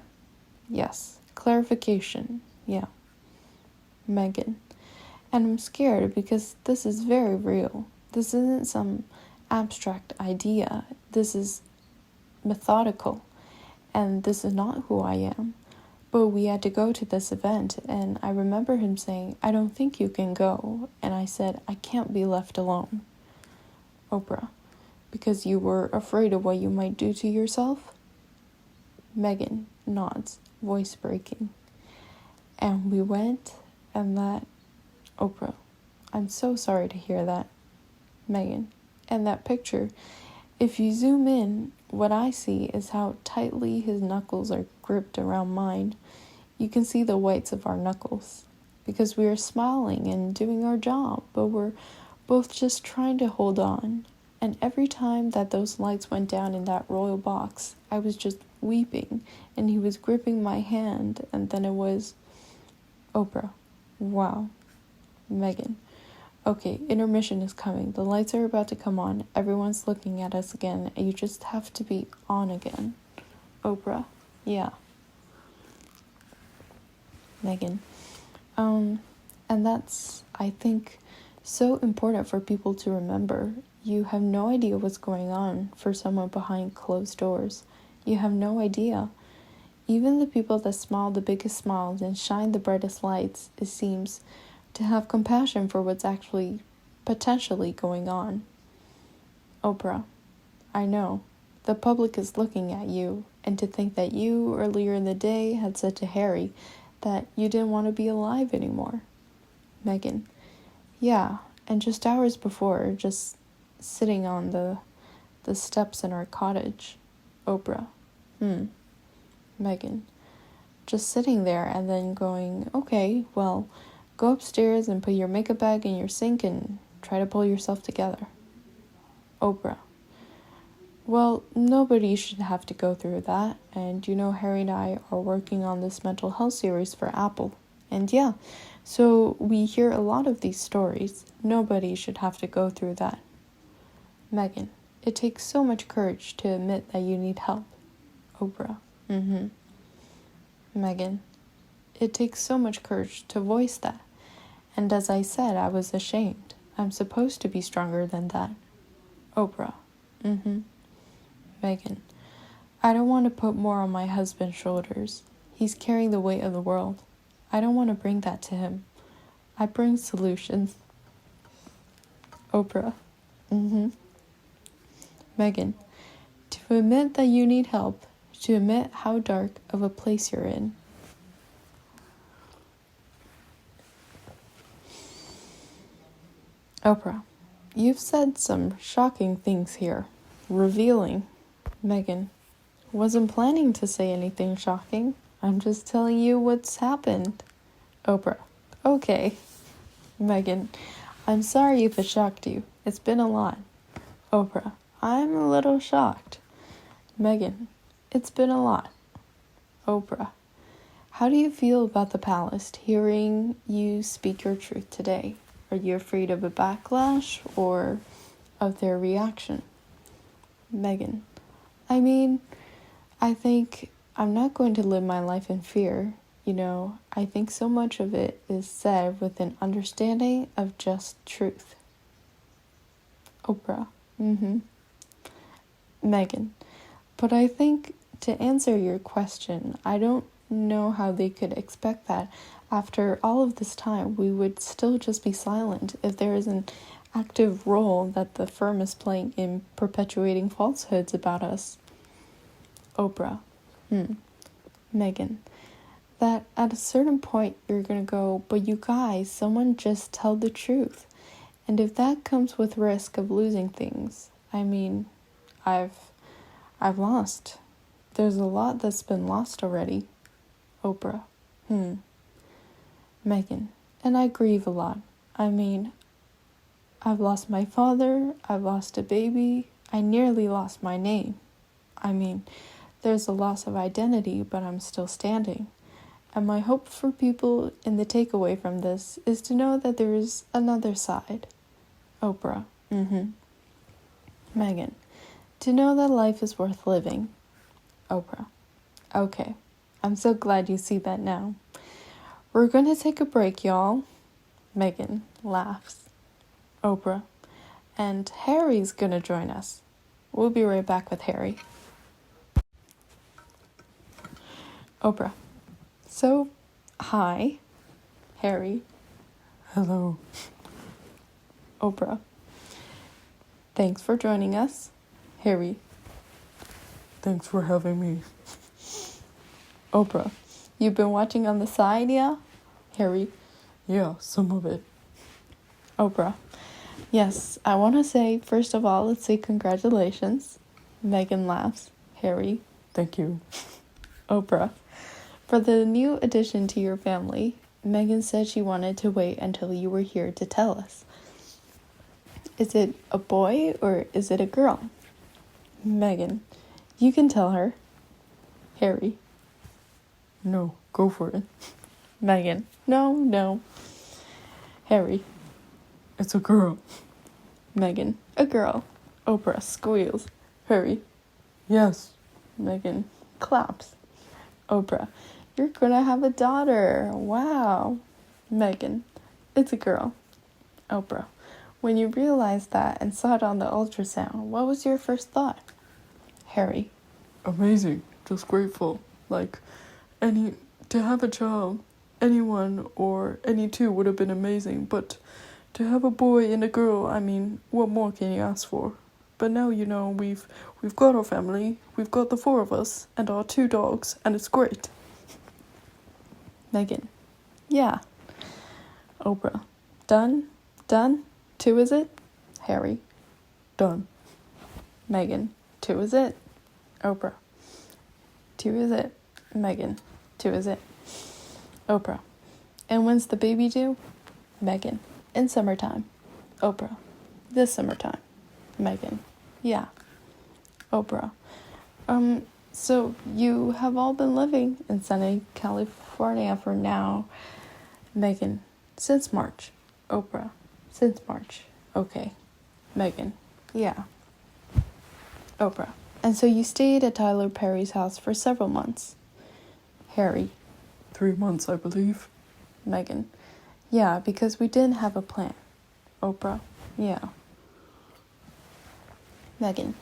Yes. Clarification. Yeah. Meghan. And I'm scared because this is very real. This isn't some abstract idea. This is methodical. And this is not who I am. But we had to go to this event, and I remember him saying, I don't think you can go. And I said, I can't be left alone. Oprah. Because you were afraid of what you might do to yourself? Meghan nods, voice breaking. And we went, and that... Oprah. I'm so sorry to hear that. Meghan. And that picture, if you zoom in, what I see is how tightly his knuckles are gripped around mine. You can see the whites of our knuckles. Because we are smiling and doing our job, but we're both just trying to hold on. And every time that those lights went down in that royal box, I was just weeping, and he was gripping my hand, and then it was... Oprah. Wow. Meghan. Okay, intermission is coming. The lights are about to come on. Everyone's looking at us again. You just have to be on again. Oprah. Yeah. Meghan. And that's, I think, so important for people to remember. You have no idea what's going on for someone behind closed doors. You have no idea. Even the people that smile the biggest smiles and shine the brightest lights, it seems, to have compassion for what's actually potentially going on. Oprah. I know. The public is looking at you, and to think that you, earlier in the day, had said to Harry that you didn't want to be alive anymore. Meghan. Yeah, and just hours before, just sitting on the steps in our cottage. Oprah. Meghan. Just sitting there and then going, okay, well, go upstairs and put your makeup bag in your sink and try to pull yourself together. Oprah. Well, nobody should have to go through that. And you know, Harry and I are working on this mental health series for Apple. And yeah, so we hear a lot of these stories. Nobody should have to go through that. Meghan. It takes so much courage to admit that you need help. Oprah. Meghan. It takes so much courage to voice that. And as I said, I was ashamed. I'm supposed to be stronger than that. Oprah. Meghan. I don't want to put more on my husband's shoulders. He's carrying the weight of the world. I don't want to bring that to him. I bring solutions. Oprah. Meghan. To admit that you need help. To admit how dark of a place you're in. Oprah. You've said some shocking things here. Revealing. Meghan. Wasn't planning to say anything shocking. I'm just telling you what's happened. Oprah. Okay. Meghan. I'm sorry if it shocked you. It's been a lot. Oprah. I'm a little shocked. Meghan. It's been a lot. Oprah. How do you feel about the palace hearing you speak your truth today? Are you afraid of a backlash or of their reaction? Meghan. I mean, I think I'm not going to live my life in fear. You know, I think so much of it is said with an understanding of just truth. Oprah. Meghan. But I think to answer your question, I don't know how they could expect that. After all of this time, we would still just be silent if there is an active role that the firm is playing in perpetuating falsehoods about us. Oprah. Meghan. That at a certain point you're gonna go, but you guys, someone just tell the truth. And if that comes with risk of losing things, I mean, I've lost. There's a lot that's been lost already. Oprah. Meghan. And I grieve a lot. I mean, I've lost my father, I've lost a baby, I nearly lost my name. I mean, there's a loss of identity, but I'm still standing. And my hope for people in the takeaway from this is to know that there is another side. Oprah. Meghan. To know that life is worth living. Oprah. Okay. I'm so glad you see that now. We're going to take a break, y'all. Meghan laughs. Oprah. And Harry's going to join us. We'll be right back with Harry. Oprah. So, hi. Harry. Hello. Oprah. Thanks for joining us. Harry. Thanks for having me. Oprah. You've been watching on the side, yeah? Harry. Yeah, some of it. Oprah. Yes, I want to say, first of all, let's say congratulations. Meghan laughs. Harry. Thank you. Oprah. For the new addition to your family, Meghan said she wanted to wait until you were here to tell us. Is it a boy or is it a girl? Meghan. You can tell her. Harry. No, go for it. Meghan. No. Harry. It's a girl. Meghan. A girl. Oprah squeals. Harry. Yes. Meghan claps. Oprah. You're gonna have a daughter. Wow. Meghan. It's a girl. Oprah. When you realized that and saw it on the ultrasound, what was your first thought? Harry. Amazing. Just grateful. To have a child, anyone or any two would have been amazing, but to have a boy and a girl, I mean, what more can you ask for? But now we've got our family, we've got the 4 of us and our 2 dogs, and it's great. Meghan. Yeah. Oprah. Done? 2 is it? Harry. Done. Meghan. 2 is it? Oprah. 2 is it? Meghan. 2 is it? Oprah. And when's the baby due? Meghan. In summertime. Oprah. This summertime. Meghan. Yeah. Oprah. So you have all been living in sunny California for now. Meghan. Since March. Oprah. Since March. Okay. Meghan. Yeah. Oprah. And so you stayed at Tyler Perry's house for several months. Harry. 3 months, I believe. Meghan. Yeah, because we didn't have a plan. Oprah. Yeah. Meghan.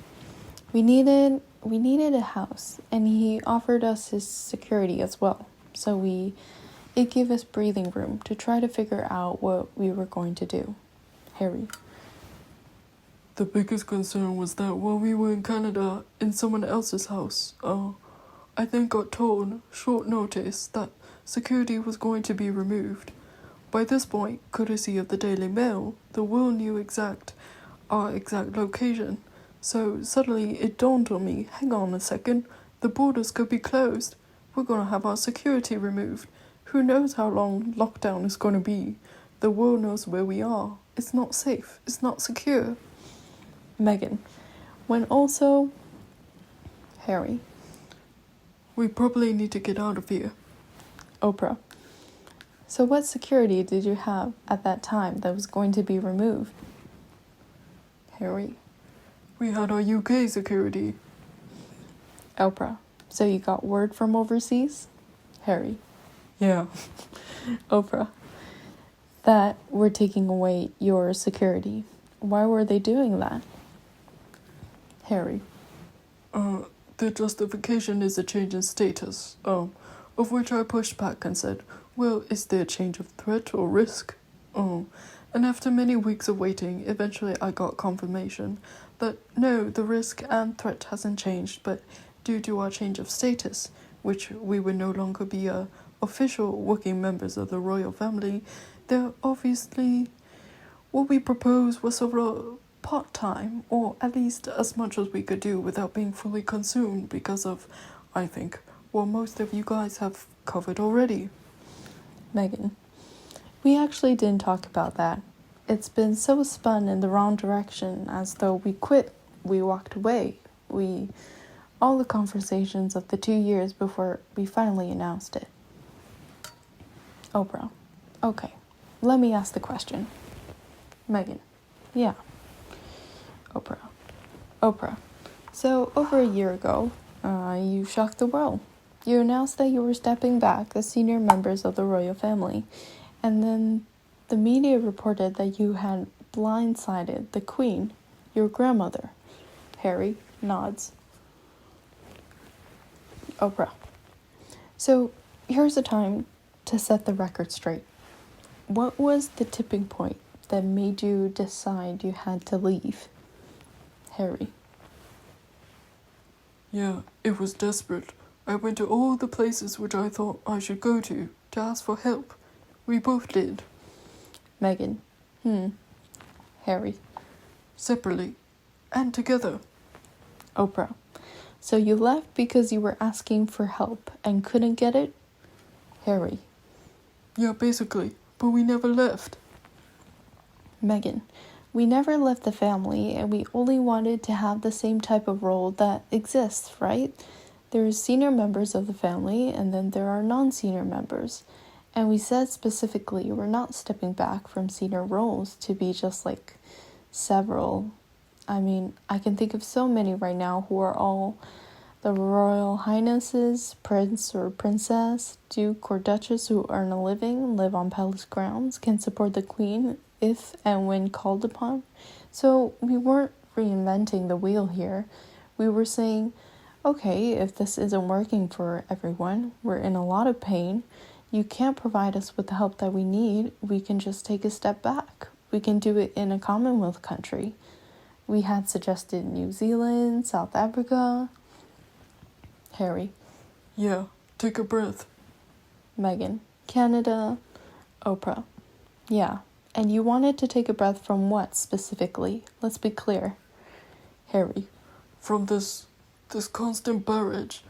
We needed a house, and he offered us his security as well. So it gave us breathing room to try to figure out what we were going to do. Harry. The biggest concern was that while we were in Canada, in someone else's house, I then got told, short notice, that security was going to be removed. By this point, courtesy of the Daily Mail, the world knew our exact location. So suddenly it dawned on me, hang on a second, the borders could be closed. We're going to have our security removed. Who knows how long lockdown is going to be? The world knows where we are. It's not safe. It's not secure. Meghan. When also... Harry. We probably need to get out of here. Oprah. So what security did you have at that time that was going to be removed? Harry. We had our UK security. Oprah. So you got word from overseas? Harry. Yeah. Oprah. That we're taking away your security. Why were they doing that? Harry. The justification is a change in status, of which I pushed back and said, well, is there a change of threat or risk? And after many weeks of waiting, eventually I got confirmation that no, the risk and threat hasn't changed, but due to our change of status, which we would no longer be official working members of the royal family, there obviously what we proposed was sort of part-time, or at least as much as we could do without being fully consumed because of, I think, what most of you guys have covered already. Meghan. We actually didn't talk about that. It's been so spun in the wrong direction, as though we quit, we walked away, we all the conversations of the 2 years before we finally announced it. Oprah. Okay, let me ask the question. Meghan. Yeah. Oprah. So, over a year ago, you shocked the world. You announced that you were stepping back as senior members of the royal family, and then the media reported that you had blindsided the Queen, your grandmother. Harry nods. Oprah. So, here's the time to set the record straight. What was the tipping point that made you decide you had to leave? Harry. Yeah, it was desperate. I went to all the places which I thought I should go to ask for help. We both did. Meghan. Harry. Separately. And together. Oprah. So you left because you were asking for help and couldn't get it? Harry. Yeah, basically. But we never left. Meghan. We never left the family, and we only wanted to have the same type of role that exists, right? There's senior members of the family, and then there are non-senior members. And we said specifically we're not stepping back from senior roles to be just like several. I mean, I can think of so many right now who are all the royal highnesses, prince or princess, duke or duchess who earn a living, live on palace grounds, can support the queen if and when called upon. So we weren't reinventing the wheel here. We were saying, okay, if this isn't working for everyone, we're in a lot of pain, you can't provide us with the help that we need, we can just take a step back. We can do it in a Commonwealth country. We had suggested New Zealand, South Africa. Harry. Yeah, take a breath. Meghan. Canada. Oprah. Yeah. And you wanted to take a breath from what specifically? Let's be clear. Harry. From this constant barrage.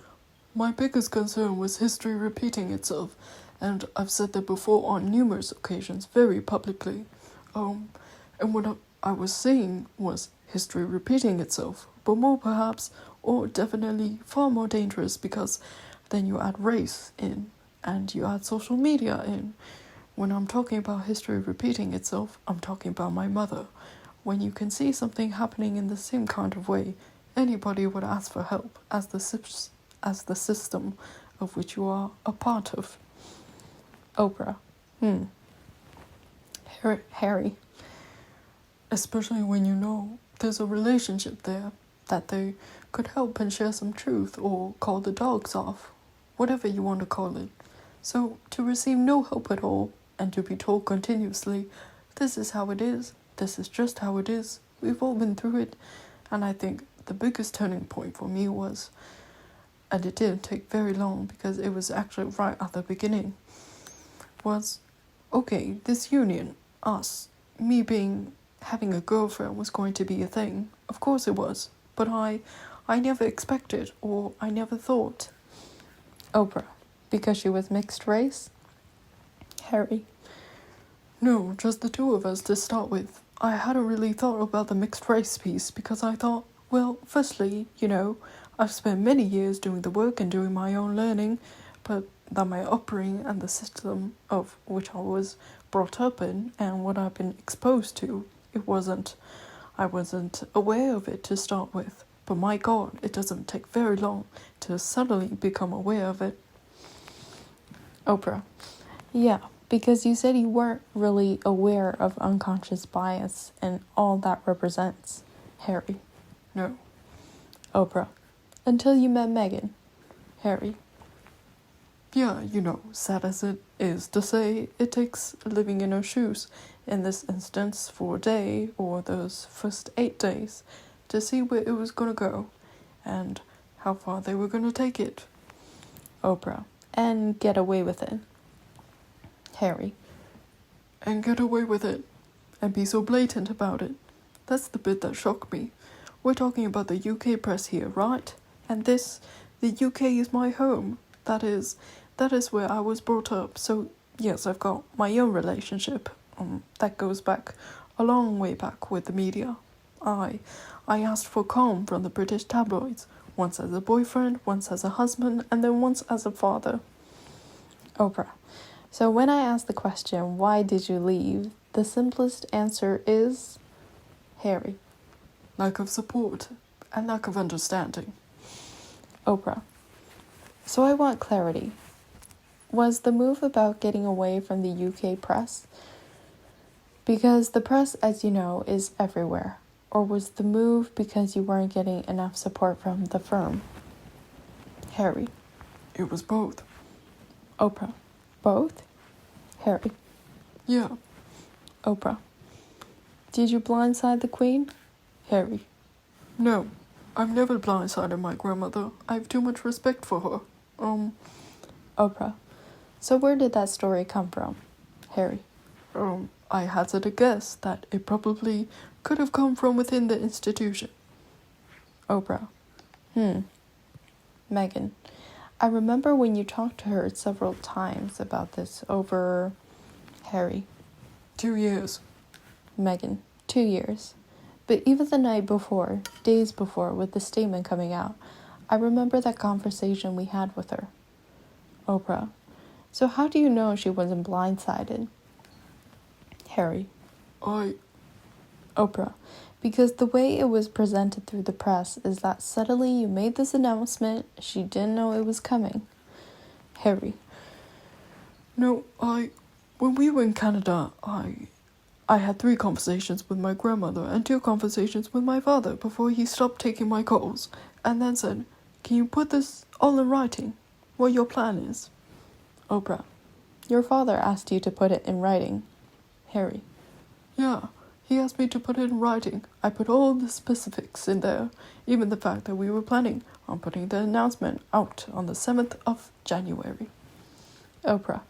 My biggest concern was history repeating itself, and I've said that before on numerous occasions, very publicly. And what I was saying was history repeating itself, but more perhaps, or definitely far more dangerous, because then you add race in, and you add social media in. When I'm talking about history repeating itself, I'm talking about my mother. When you can see something happening in the same kind of way, anybody would ask for help as the system of which you are a part of. Oprah. Harry. Especially when you know there's a relationship there, that they could help and share some truth or call the dogs off, whatever you want to call it. So to receive no help at all and to be told continuously, this is how it is, this is just how it is, we've all been through it. And I think the biggest turning point for me was, and it didn't take very long because it was actually right at the beginning, was, okay, this union, us, me having a girlfriend was going to be a thing. Of course it was, but I never expected, or I never thought. Oprah. Because she was mixed race? Harry. No, just the two of us to start with. I hadn't really thought about the mixed race piece because I thought, well, firstly, I've spent many years doing the work and doing my own learning, but that my upbringing and the system of which I was brought up in and what I've been exposed to, I wasn't aware of it to start with. But my God, it doesn't take very long to suddenly become aware of it. Oprah. Yeah, because you said you weren't really aware of unconscious bias and all that represents. Harry. No. Oprah. Until you met Meghan. Harry. Yeah, sad as it is to say, it takes living in her shoes, in this instance for a day or those first 8 days, to see where it was going to go and how far they were going to take it. Oprah. And get away with it. Harry. And get away with it. And be so blatant about it. That's the bit that shocked me. We're talking about the UK press here, right? And the UK is my home. That is where I was brought up. So, yes, I've got my own relationship. That goes back a long way back with the media. I asked for calm from the British tabloids once as a boyfriend, once as a husband, and then once as a father. Oprah. So when I ask the question, why did you leave? The simplest answer is Harry. Lack of support and lack of understanding. Oprah. So I want clarity. Was the move about getting away from the UK press? Because the press, as you know, is everywhere. Or was the move because you weren't getting enough support from the firm? Harry. It was both. Oprah. Both? Harry. Yeah. Oprah. Did you blindside the Queen? Harry. No, I've never blindsided my grandmother. I have too much respect for her. Oprah. So where did that story come from? Harry. I hazard a guess that it probably could have come from within the institution. Oprah. Meghan. I remember when you talked to her several times about this over... Harry. 2 years. Meghan. 2 years. But even the night before, days before, with the statement coming out, I remember that conversation we had with her. Oprah. So how do you know she wasn't blindsided? Harry. Oprah. Because the way it was presented through the press is that suddenly you made this announcement, she didn't know it was coming. Harry. No, when we were in Canada, I had 3 conversations with my grandmother and 2 conversations with my father before he stopped taking my calls, and then said, "Can you put this all in writing? What your plan is?" Oprah. Your father asked you to put it in writing. Harry. Yeah, he asked me to put it in writing. I put all the specifics in there, even the fact that we were planning on putting the announcement out on the 7th of January. Oprah.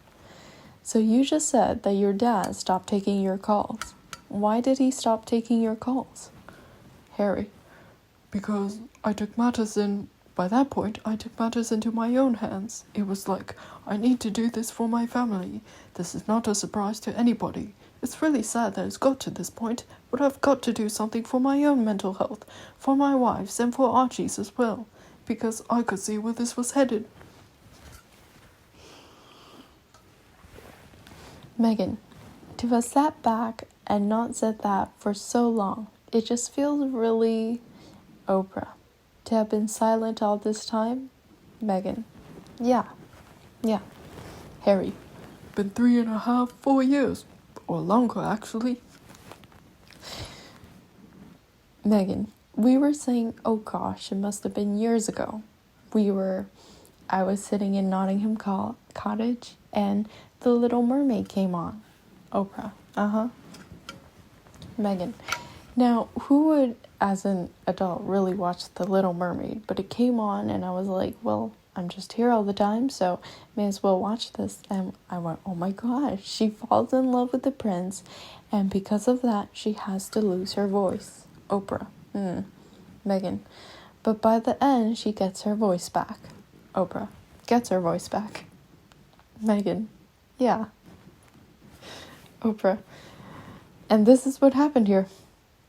So you just said that your dad stopped taking your calls. Why did he stop taking your calls? Harry. Because by that point, I took matters into my own hands. It was like, I need to do this for my family. This is not a surprise to anybody. It's really sad that it's got to this point, but I've got to do something for my own mental health, for my wife's and for Archie's as well, because I could see where this was headed. Meghan, to have sat back and not said that for so long, it just feels really... Oprah. To have been silent all this time? Meghan. Yeah. Harry. Been 3.5, 4 years. Or longer, actually. Meghan, we were saying, oh gosh, it must have been years ago. I was sitting in Nottingham Cottage, and The Little Mermaid came on. Oprah. Meghan. Now, who would, as an adult, really watch The Little Mermaid? But it came on, and I was like, well, I'm just here all the time, so may as well watch this. And I went, oh my gosh, she falls in love with the prince, and because of that, she has to lose her voice. Oprah. Meghan. But by the end, she gets her voice back. Oprah. Gets her voice back. Meghan. Yeah. Oprah. And this is what happened here.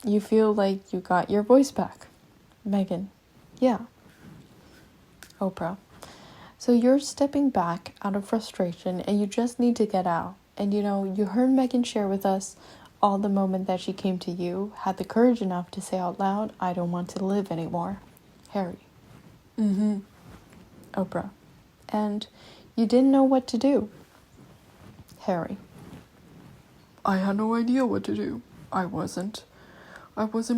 You feel like you got your voice back. Meghan. Yeah. Oprah. So you're stepping back out of frustration and you just need to get out. And you heard Meghan share with us all the moment that she came to you, had the courage enough to say out loud, I don't want to live anymore. Harry. Oprah. And you didn't know what to do. Harry. I had no idea what to do. I wasn't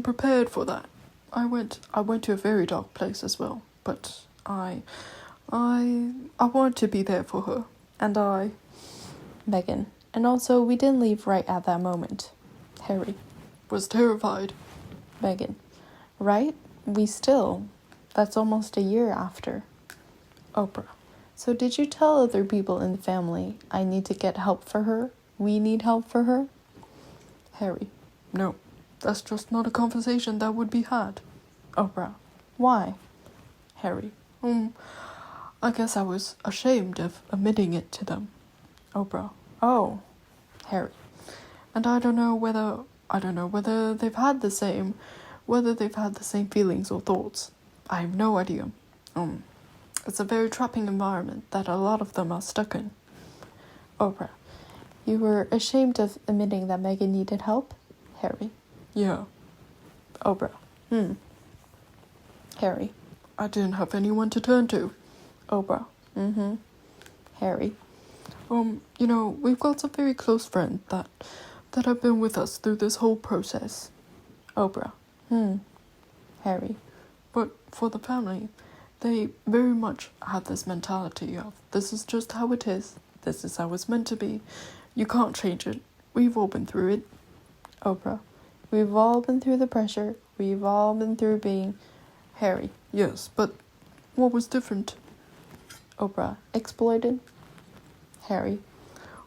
prepared for that. I went to a very dark place as well, but I wanted to be there for her, and I... Meghan. And also, we didn't leave right at that moment. Harry. Was terrified. Meghan. Right? That's almost a year after. Oprah. So did you tell other people in the family, I need to get help for her? We need help for her? Harry. No, that's just not a conversation that would be had. Oprah. Why? Harry. I guess I was ashamed of admitting it to them. Oprah. Oh. Harry. And I don't know whether they've had the same feelings or thoughts. I have no idea. It's a very trapping environment that a lot of them are stuck in. Oprah, you were ashamed of admitting that Meghan needed help? Harry. Yeah. Oprah. Harry. I didn't have anyone to turn to. Oprah. Harry. We've got a very close friend that have been with us through this whole process. Oprah. Harry. But for the family, they very much have this mentality of, this is just how it is. This is how it's meant to be. You can't change it. We've all been through it. Oprah. We've all been through the pressure. We've all been through being... Harry. Yes, but what was different? Oprah. Exploited? Harry.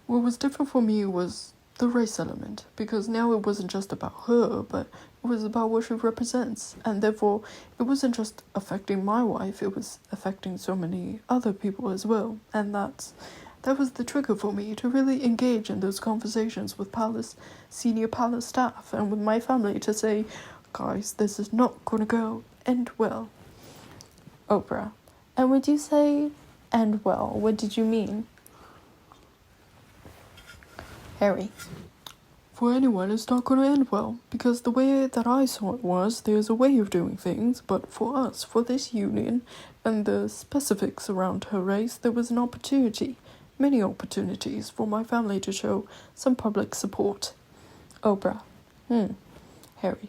What was different for me was the race element, because now it wasn't just about her, but it was about what she represents, and therefore it wasn't just affecting my wife, it was affecting so many other people as well, and that was the trigger for me to really engage in those conversations with senior palace staff and with my family to say, guys, this is not going to end well. Oprah. And would you say end well? What did you mean? Harry. For anyone, it's not going to end well, because the way that I saw it was, there's a way of doing things, but for us, for this union, and the specifics around her race, there was an opportunity, many opportunities, for my family to show some public support. Oprah. Harry.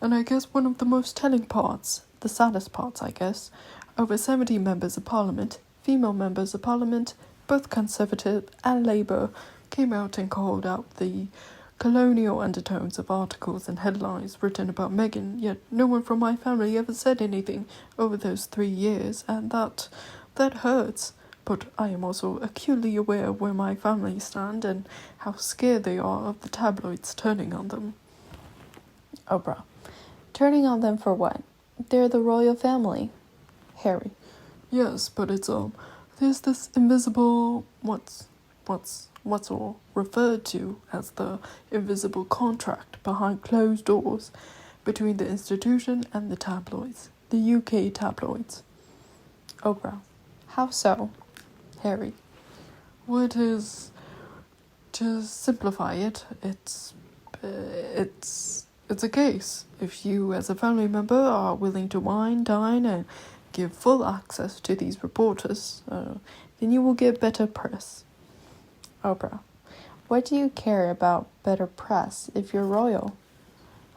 And I guess one of the most telling parts, the saddest parts I guess, over 70 members of parliament, female members of parliament, both Conservative and Labour, came out and called out the colonial undertones of articles and headlines written about Meghan, yet no one from my family ever said anything over those 3 years, and that hurts. But I am also acutely aware of where my family stand and how scared they are of the tabloids turning on them. Oprah. Turning on them for what? They're the royal family. Harry. Yes, but it's there's this invisible what's all referred to as the invisible contract behind closed doors between the institution and the tabloids, the UK tabloids. Oprah. How so? Harry. Well, it is, to simplify it, it's a case. If you as a family member are willing to wine, dine and give full access to these reporters, then you will get better press. Oprah. What do you care about better press if you're royal?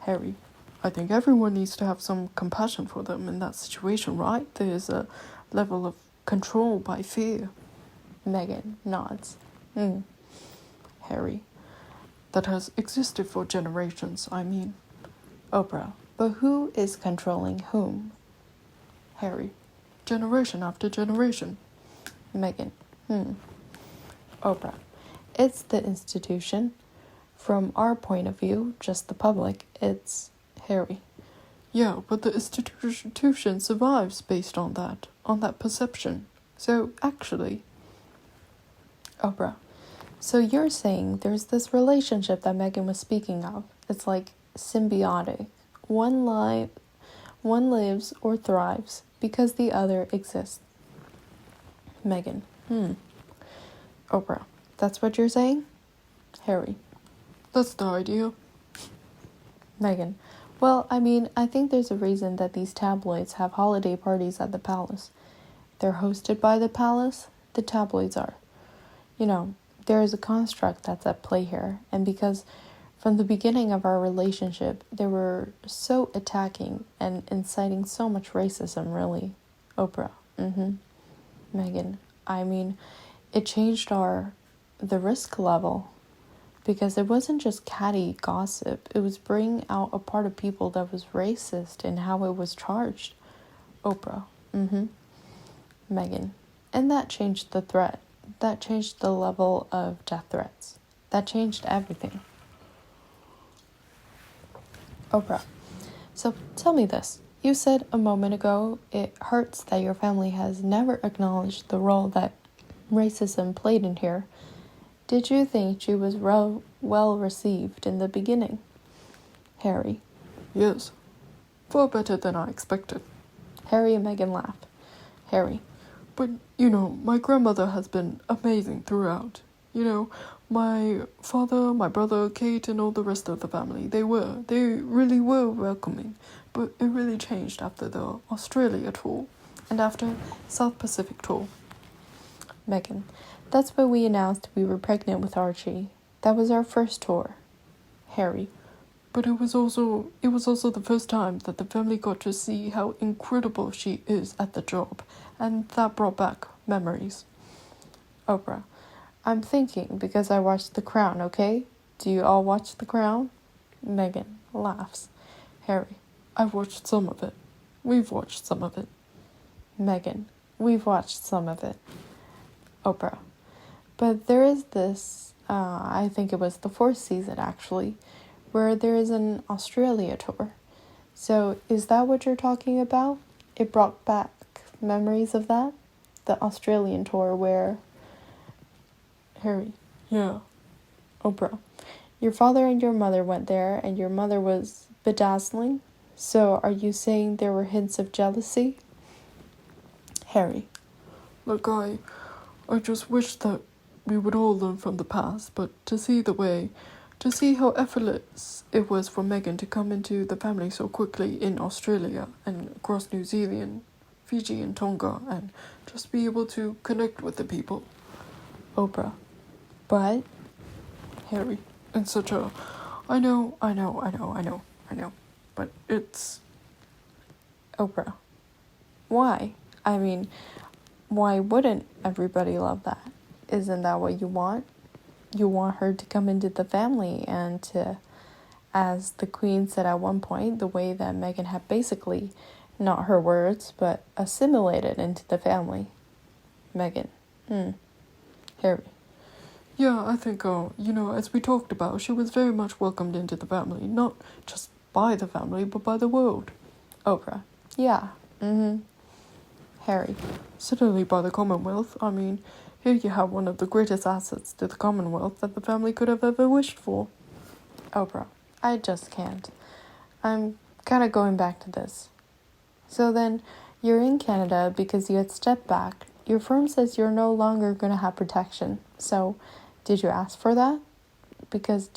Harry. I think everyone needs to have some compassion for them in that situation, right? There's a level of control by fear. Meghan nods. Harry. That has existed for generations, I mean. Oprah. But who is controlling whom? Harry. Generation after generation. Meghan. Oprah. It's the institution. From our point of view, just the public, it's Harry. Yeah, but the institution survives based on that perception. So, actually... Oprah. So you're saying there's this relationship that Meghan was speaking of. It's like symbiotic. One lives or thrives because the other exists. Meghan. Oprah. That's what you're saying? Harry. That's the idea. Meghan. Well, I think there's a reason that these tabloids have holiday parties at the palace. They're hosted by the palace, the tabloids are. There is a construct that's at play here, and because from the beginning of our relationship, they were so attacking and inciting so much racism, really. Oprah. Meghan. It changed the risk level, because it wasn't just catty gossip. It was bringing out a part of people that was racist in how it was charged. Oprah. Meghan. And that changed the threat. That changed the level of death threats. That changed everything. Oprah. So tell me this. You said a moment ago it hurts that your family has never acknowledged the role that racism played in here. Did you think she was well received in the beginning? Harry. Yes. Far better than I expected. Harry and Meghan laugh. Harry. But, my grandmother has been amazing throughout. My father, my brother, Kate, and all the rest of the family, they really were welcoming. But it really changed after the Australia tour and after South Pacific tour. Meghan. That's when we announced we were pregnant with Archie. That was our first tour. Harry. But it was also the first time that the family got to see how incredible she is at the job, and that brought back memories. Oprah. I'm thinking because I watched The Crown, okay? Do you all watch The Crown? Meghan laughs. Harry. I've watched some of it. We've watched some of it. Meghan. We've watched some of it. Oprah. But there is this, I think it was the 4th season actually, where there is an Australia tour. So is that what you're talking about? It brought back memories of that? The Australian tour where... Harry. Yeah. Oprah. Your father and your mother went there and your mother was bedazzling? So are you saying there were hints of jealousy? Harry. Look, I just wish that we would all learn from the past, but to see how effortless it was for Meghan to come into the family so quickly in Australia and across New Zealand, Fiji and Tonga, and just be able to connect with the people. Oprah. But? Harry. In such a... I know, but it's... Oprah. Why? I mean, why wouldn't everybody love that? Isn't that what you want? You want her to come into the family and to, as the Queen said at one point, the way that Meghan had basically, not her words, but assimilated into the family. Meghan. Harry. Yeah, I think, as we talked about, she was very much welcomed into the family, not just by the family, but by the world. Oprah. Yeah. Harry. Certainly by the Commonwealth. I mean, here you have one of the greatest assets to the Commonwealth that the family could have ever wished for. Oprah. I just can't. I'm kind of going back to this. So then, you're in Canada because you had stepped back. Your firm says you're no longer going to have protection. So, did you ask for that? Because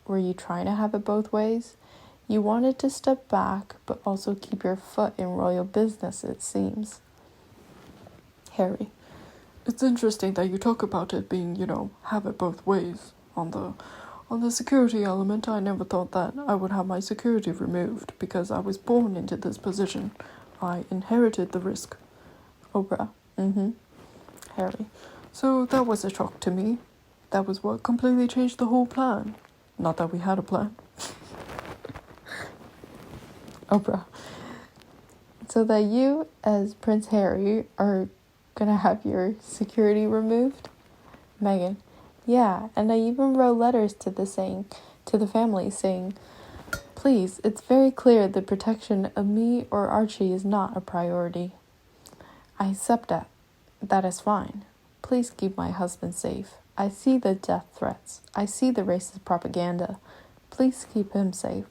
were you trying to have it both ways? You wanted to step back, but also keep your foot in royal business, it seems. Harry. It's interesting that you talk about it being, have it both ways. On the security element, I never thought that I would have my security removed because I was born into this position. I inherited the risk. Oprah. Harry. So that was a shock to me. That was what completely changed the whole plan. Not that we had a plan. Oprah. So that you, as Prince Harry, are gonna have your security removed? Meghan. Yeah, and I even wrote letters to the family saying, please, it's very clear the protection of me or Archie is not a priority. I accept that. That is fine. Please keep my husband safe. I see the death threats. I see the racist propaganda. Please keep him safe.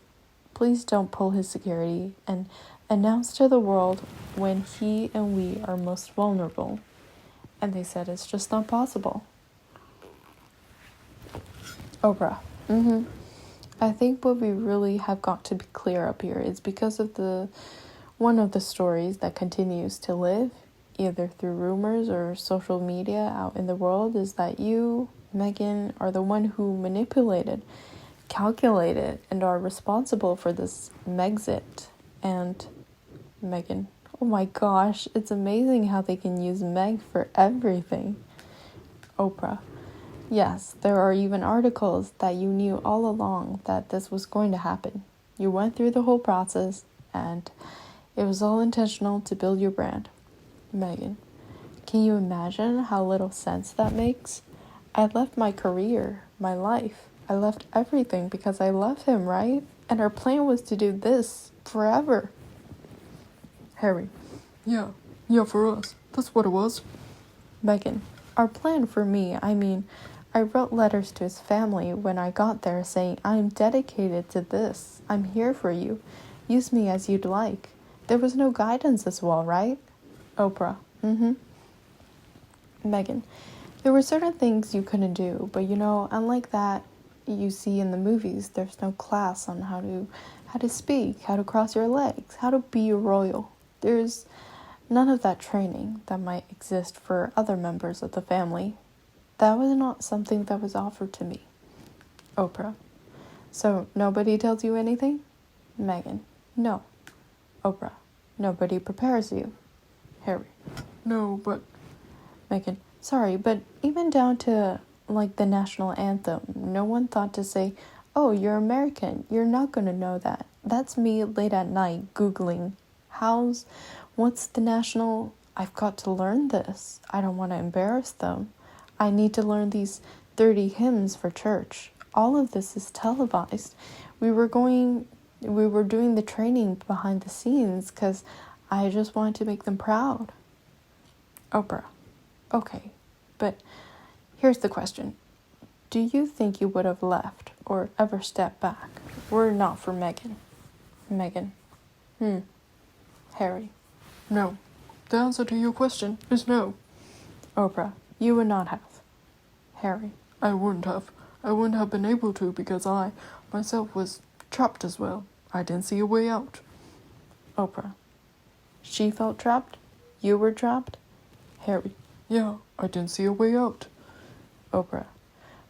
Please don't pull his security and announce to the world when he and we are most vulnerable. And they said it's just not possible. Oprah. I think what we really have got to be clear up here is because of one of the stories that continues to live, either through rumors or social media out in the world, is that you, Meghan, are the one who manipulated, calculated, and are responsible for this Megxit. And Meghan, oh my gosh, it's amazing how they can use Meg for everything. Oprah. Yes, there are even articles that you knew all along that this was going to happen. You went through the whole process, and it was all intentional to build your brand. Meghan, can you imagine how little sense that makes? I left my career, my life. I left everything because I love him, right? And our plan was to do this forever. Harry. Yeah, for us. That's what it was. Meghan, our plan for me, I wrote letters to his family when I got there saying, I'm dedicated to this. I'm here for you. Use me as you'd like. There was no guidance as well, right? Oprah. Meghan. There were certain things you couldn't do, but unlike that you see in the movies, there's no class on how to speak, how to cross your legs, how to be a royal. There's none of that training that might exist for other members of the family. That was not something that was offered to me. Oprah. So nobody tells you anything? Meghan. No. Oprah. Nobody prepares you. Harry. No, but... Meghan. Sorry, but even down to, the national anthem, no one thought to say, oh, you're American, you're not going to know that. That's me late at night Googling, what's the national... I've got to learn this. I don't want to embarrass them. I need to learn these 30 hymns for church. All of this is televised. We were doing the training behind the scenes because I just wanted to make them proud. Oprah. Okay, but here's the question. Do you think you would have left or ever stepped back were it not for Meghan? Meghan. Harry. No. The answer to your question is no. Oprah. You would not have. Harry. I wouldn't have. I wouldn't have been able to because I, myself, was trapped as well. I didn't see a way out. Oprah. She felt trapped? You were trapped? Harry. Yeah, I didn't see a way out. Oprah.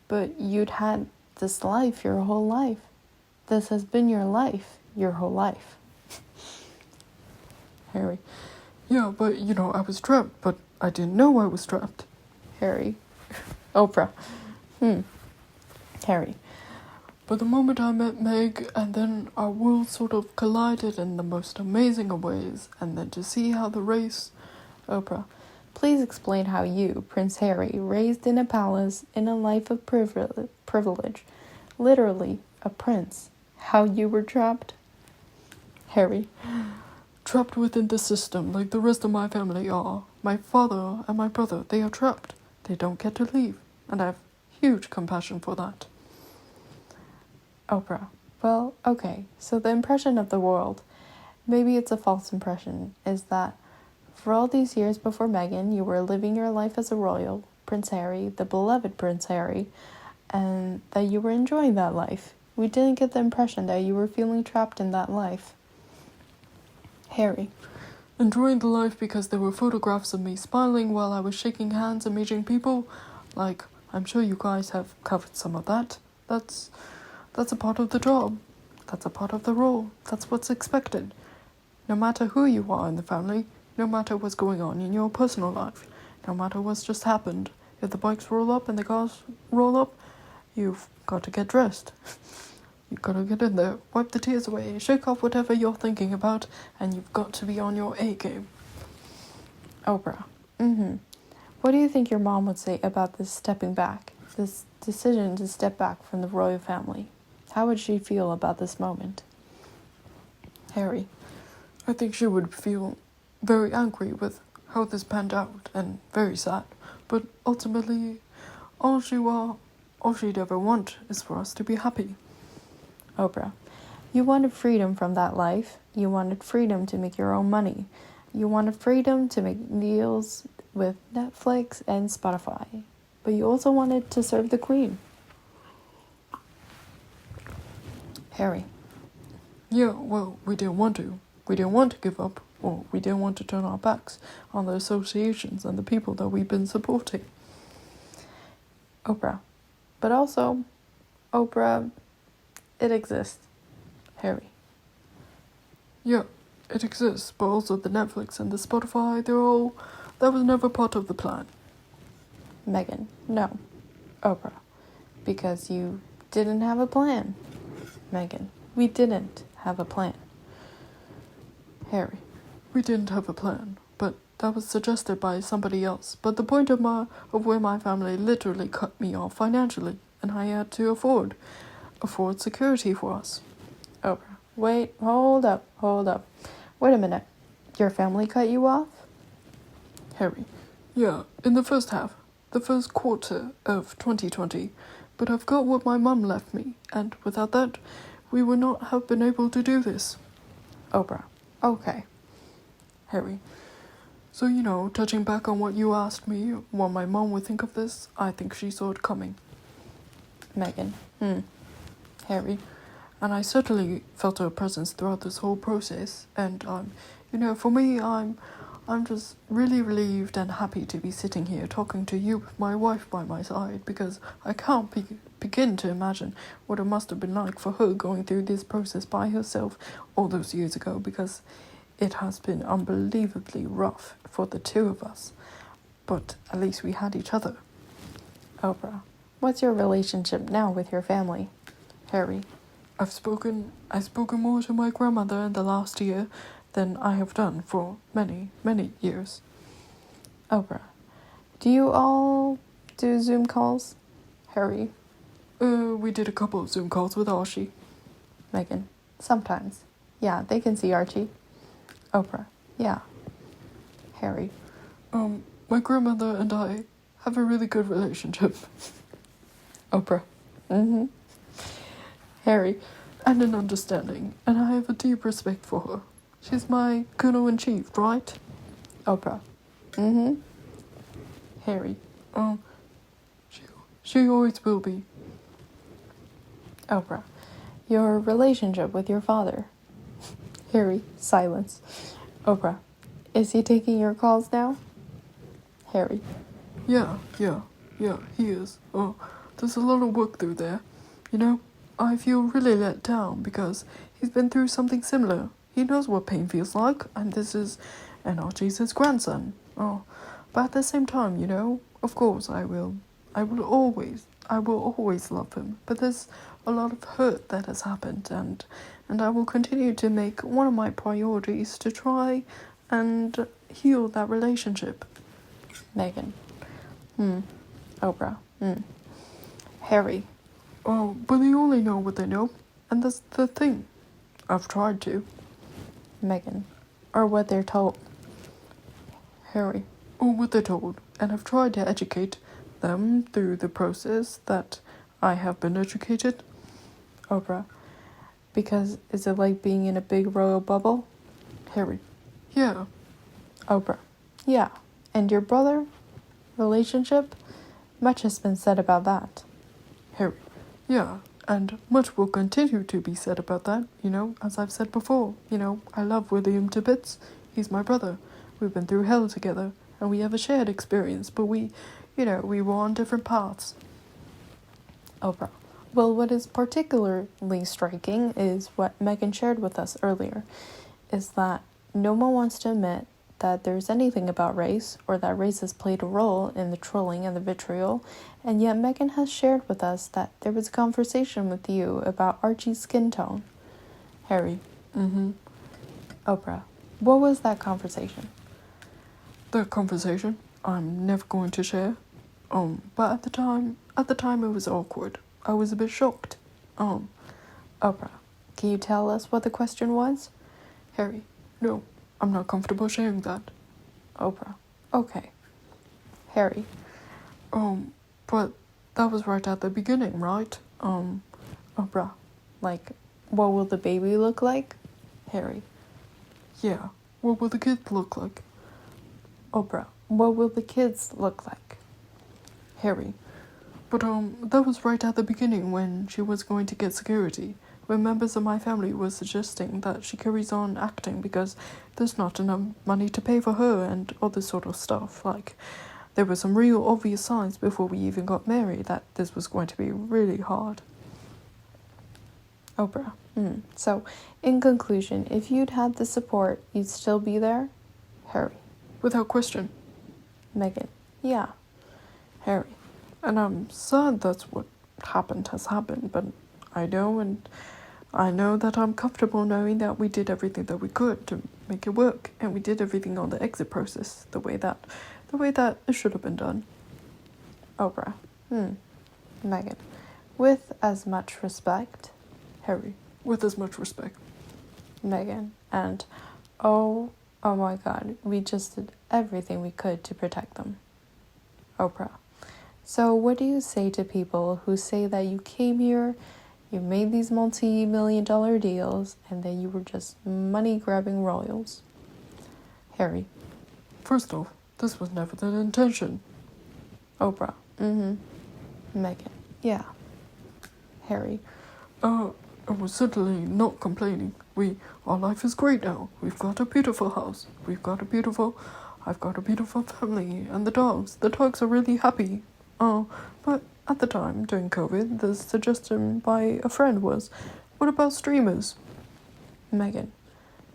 But you'd had this life your whole life. This has been your life your whole life. Harry. Yeah, but, I was trapped, but I didn't know I was trapped. Harry. Oprah. Harry. But the moment I met Meg, and then our worlds sort of collided in the most amazing of ways, and then to see how the race... Oprah. Please explain how you, Prince Harry, raised in a palace in a life of privilege, literally a prince, how you were trapped? Harry. Trapped within the system like the rest of my family are. My father and my brother, they are trapped. They don't get to leave, and I have huge compassion for that. Oprah. Well, okay, so the impression of the world, maybe it's a false impression, is that for all these years before Meghan, you were living your life as a royal, Prince Harry, the beloved Prince Harry, and that you were enjoying that life. We didn't get the impression that you were feeling trapped in that life. Harry. Enjoying the life because there were photographs of me smiling while I was shaking hands and meeting people. I'm sure you guys have covered some of that. That's a part of the job. That's a part of the role. That's what's expected. No matter who you are in the family, no matter what's going on in your personal life, no matter what's just happened, if the bikes roll up and the cars roll up, you've got to get dressed. You've got to get in there, wipe the tears away, shake off whatever you're thinking about, and you've got to be on your A game. Oprah. What do you think your mom would say about this stepping back, this decision to step back from the royal family? How would she feel about this moment? Harry. I think she would feel very angry with how this panned out and very sad. But ultimately, all she'd ever want is for us to be happy. Oprah. You wanted freedom from that life. You wanted freedom to make your own money. You wanted freedom to make deals with Netflix and Spotify. But you also wanted to serve the Queen. Harry. Yeah, well, we didn't want to. We didn't want to give up, or we didn't want to turn our backs on the associations and the people that we've been supporting. Oprah. But also, Oprah, it exists. Harry. Yeah, it exists, but also the Netflix and the Spotify, that was never part of the plan. Meghan. No. Oprah. Because you didn't have a plan. Meghan. We didn't have a plan. Harry. We didn't have a plan, but that was suggested by somebody else. But the point of where my family literally cut me off financially, and I had to afford security for us. Oprah. Wait, hold up. Wait a minute. Your family cut you off? Harry. Yeah, in the first quarter of 2020. But I've got what my mum left me, and without that, we would not have been able to do this. Oprah. Okay. Harry. So, you know, touching back on what you asked me, what my mom would think of this, I think she saw it coming. Meghan. Harry. And I certainly felt her presence throughout this whole process. And, you know, for me, I'm just really relieved and happy to be sitting here talking to you with my wife by my side, because I can't begin to imagine what it must have been like for her going through this process by herself all those years ago, because it has been unbelievably rough for the two of us. But at least we had each other. Oprah. What's your relationship now with your family? Harry. I've spoken more to my grandmother in the last year than I have done for many, many years. Oprah. Do you all do Zoom calls? Harry. We did a couple of Zoom calls with Archie. Meghan. Sometimes. Yeah, they can see Archie. Oprah. Yeah. Harry. My grandmother and I have a really good relationship. Oprah. Harry. And an understanding, and I have a deep respect for her. She's my Colonel-in-Chief, right? Oprah. Harry. She always will be. Oprah. Your relationship with your father? Harry. Silence. Oprah. Is he taking your calls now? Harry. Yeah, he is. There's a lot of work through there. You know, I feel really let down because he's been through something similar. He knows what pain feels like, and Archie's his grandson. But at the same time, you know, of course I will always love him. But there's a lot of hurt that has happened, and I will continue to make one of my priorities to try and heal that relationship. Meghan. Oprah. Harry. But they only know what they know, and that's the thing. I've tried to. Meghan. Or what they're told. Harry. Or what they're told, and I've tried to educate them through the process that I have been educated. Oprah. Because is it like being in a big royal bubble? Harry. Yeah. Oprah. Yeah. And your brother? Relationship? Much has been said about that. Harry. Yeah, and much will continue to be said about that, you know, as I've said before. You know, I love William to bits. He's my brother. We've been through hell together, and we have a shared experience, but we were on different paths. Oprah. Well, what is particularly striking is what Meghan shared with us earlier, is that no one wants to admit that there's anything about race, or that race has played a role in the trolling and the vitriol, and yet Meghan has shared with us that there was a conversation with you about Archie's skin tone. Harry. Oprah. What was that conversation? That conversation I'm never going to share. But at the time it was awkward. I was a bit shocked. Oprah. Can you tell us what the question was? Harry. No, I'm not comfortable sharing that. Oprah. Okay. Harry. But that was right at the beginning, right? Oprah. Like, what will the baby look like? Harry. Yeah, what will the kids look like? Oprah. What will the kids look like? Harry. But that was right at the beginning when she was going to get security, when members of my family were suggesting that she carries on acting because there's not enough money to pay for her and all this sort of stuff. Like, there were some real obvious signs before we even got married that this was going to be really hard. Oprah. So, in conclusion, if you'd had the support, you'd still be there? Harry. Without question. Meghan. Yeah. Harry. And I'm sad that's what has happened, but I know that I'm comfortable knowing that we did everything that we could to make it work, and we did everything on the exit process the way that it should have been done. Oprah. Meghan. With as much respect. Harry. With as much respect. Meghan. And oh my God, we just did everything we could to protect them. Oprah. So what do you say to people who say that you came here, you made these multi-million-dollar deals, and then you were just money-grabbing royals? Harry. First off, this was never the intention. Oprah. Meghan. Yeah. Harry. I was certainly not complaining. Our life is great now. We've got a beautiful house. I've got a beautiful family, and the dogs. The dogs are really happy. But at the time, during COVID, the suggestion by a friend was, what about streamers? Meghan.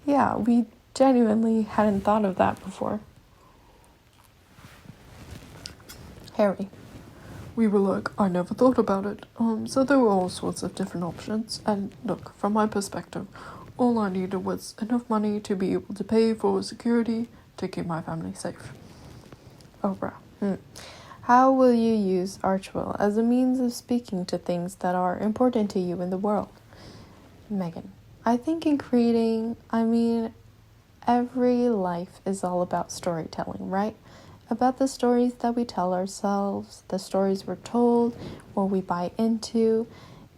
Yeah, we genuinely hadn't thought of that before. Harry. We were like, I never thought about it. So there were all sorts of different options. And look, from my perspective, all I needed was enough money to be able to pay for security to keep my family safe. Oprah. How will you use Archwell as a means of speaking to things that are important to you in the world? Meghan. I think in creating, every life is all about storytelling, right? About the stories that we tell ourselves, the stories we're told, or we buy into,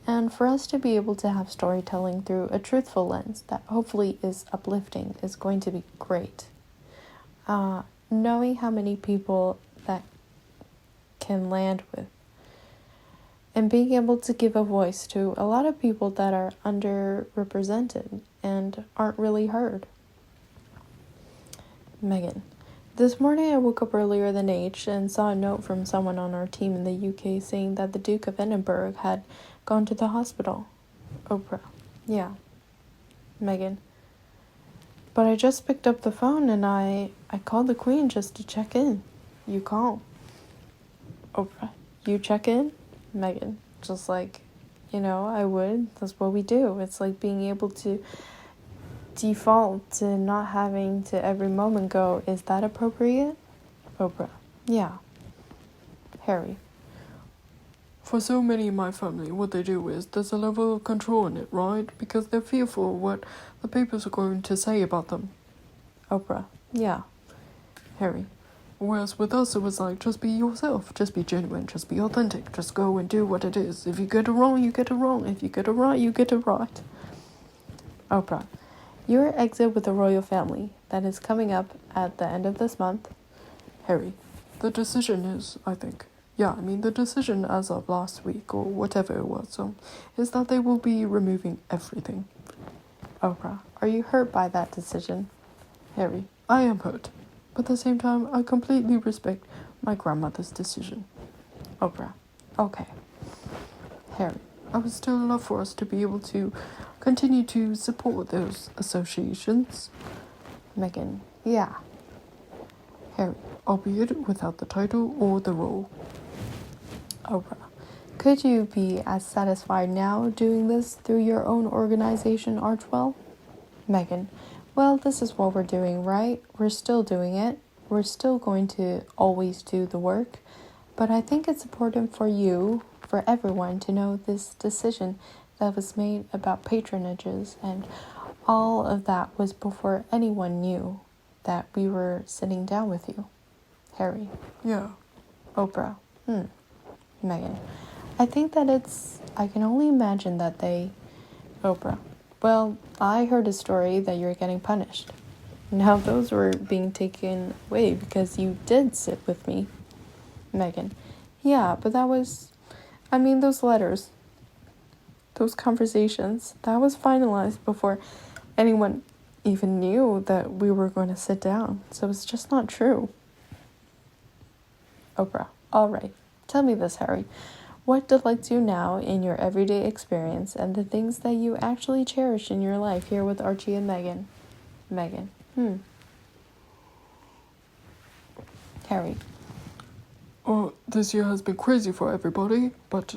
and for us to be able to have storytelling through a truthful lens that hopefully is uplifting is going to be great. Knowing how many people that can land with, and being able to give a voice to a lot of people that are underrepresented and aren't really heard. Meghan. This morning I woke up earlier than H and saw a note from someone on our team in the UK saying that the Duke of Edinburgh had gone to the hospital. Oprah. Yeah. Meghan. But I just picked up the phone and I called the Queen just to check in. You call. Oprah. You check in? Meghan. Just like, I would. That's what we do. It's like being able to default to not having to every moment go, is that appropriate? Oprah. Yeah. Harry. For so many in my family, what they do is there's a level of control in it, right? Because they're fearful what the papers are going to say about them. Oprah. Yeah. Harry. Whereas with us, it was like, just be yourself, just be genuine, just be authentic, just go and do what it is. If you get it wrong, you get it wrong. If you get it right, you get it right. Oprah. Your exit with the royal family that is coming up at the end of this month. Harry. The decision is, I think, the decision as of last week or whatever it was, is that they will be removing everything. Oprah. Are you hurt by that decision? Harry. I am hurt. But at the same time, I completely respect my grandmother's decision. Oprah. Okay. Harry. I would still love for us to be able to continue to support those associations. Meghan. Yeah. Harry. Albeit without the title or the role. Oprah. Could you be as satisfied now doing this through your own organization, Archwell? Meghan. Well, this is what we're doing, right? We're still doing it. We're still going to always do the work. But I think it's important for you, for everyone, to know this decision that was made about patronages and all of that was before anyone knew that we were sitting down with you. Harry. Yeah. Oprah. Meghan. I think that I can only imagine that Oprah. Well, I heard a story that you're getting punished. Now those were being taken away because you did sit with me. Meghan. Yeah, but that was, those letters, those conversations, that was finalized before anyone even knew that we were going to sit down. So it's just not true. Oprah. All right. Tell me this, Harry. What delights you now in your everyday experience and the things that you actually cherish in your life here with Archie and Meghan? Meghan. Harry. This year has been crazy for everybody, but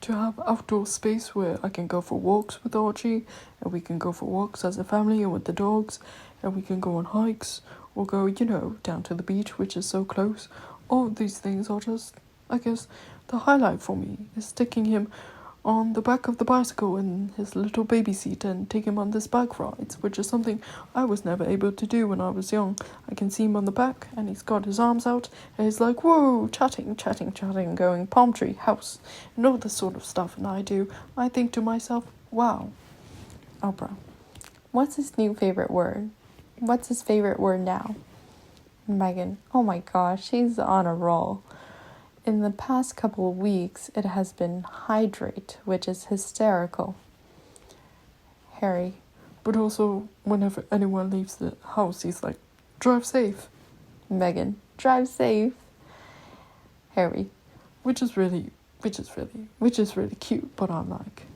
to have outdoor space where I can go for walks with Archie, and we can go for walks as a family and with the dogs, and we can go on hikes, or go, down to the beach, which is so close. All of these things are just, I guess, the highlight for me is sticking him on the back of the bicycle in his little baby seat and take him on this bike rides, which is something I was never able to do when I was young. I can see him on the back and he's got his arms out and he's like, whoa, chatting, going palm tree, house, and all this sort of stuff. And I think to myself, wow. Oprah. What's his new favorite word? What's his favorite word now? Meghan, oh my gosh, she's on a roll. In the past couple of weeks, it has been hydrate, which is hysterical. Harry, But also, whenever anyone leaves the house, he's like, drive safe. Meghan, drive safe. Harry, Which is really cute, but I'm like,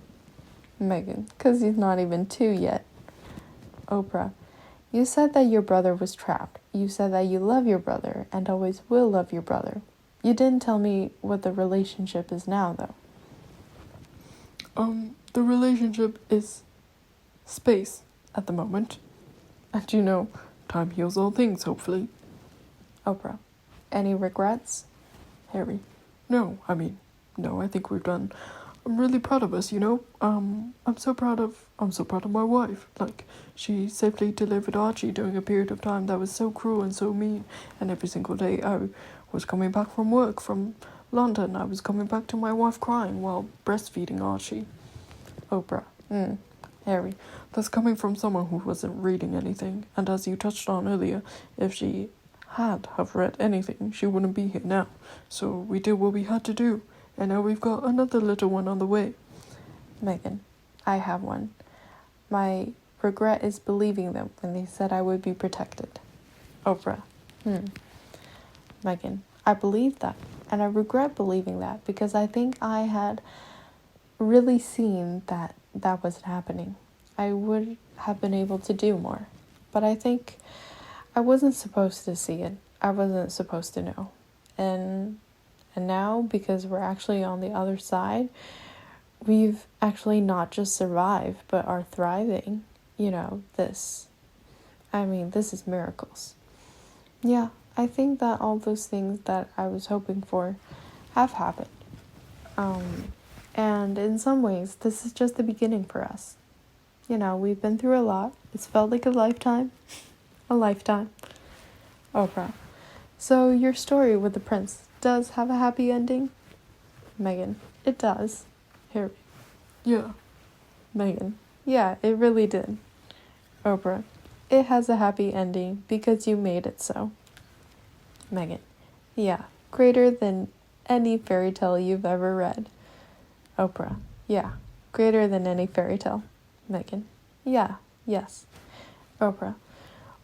Meghan, because he's not even 2 yet. Oprah, you said that your brother was trapped. You said that you love your brother and always will love your brother. You didn't tell me what the relationship is now, though. the relationship is space at the moment. And you know, time heals all things, hopefully. Oprah, any regrets? Harry, no, I think we're done. I'm really proud of us, you know. I'm so proud of my wife. Like, she safely delivered Archie during a period of time that was so cruel and so mean. And every single day I was coming back from work from London, I was coming back to my wife crying while breastfeeding Archie. Oprah, Harry, That's coming from someone who wasn't reading anything. And as you touched on earlier, if she had have read anything, she wouldn't be here now. So we did what we had to do. And now we've got another little one on the way. Meghan, I have one. My regret is believing them when they said I would be protected. Oprah, Meghan, I believed that, and I regret believing that because I think I had really seen that that was happening. I would have been able to do more, but I think I wasn't supposed to see it. I wasn't supposed to know. And now, because we're actually on the other side, we've actually not just survived, but are thriving. You know, this is miracles. Yeah, I think that all those things that I was hoping for have happened. And in some ways, this is just the beginning for us. You know, we've been through a lot. It's felt like a lifetime. A lifetime. Oprah. So your story with the prince does have a happy ending? Meghan, it does. Harry. Yeah. Meghan, yeah, it really did. Oprah, it has a happy ending because you made it so. Meghan, yeah, greater than any fairy tale you've ever read. Oprah, yeah, greater than any fairy tale. Meghan, yeah, yes. Oprah,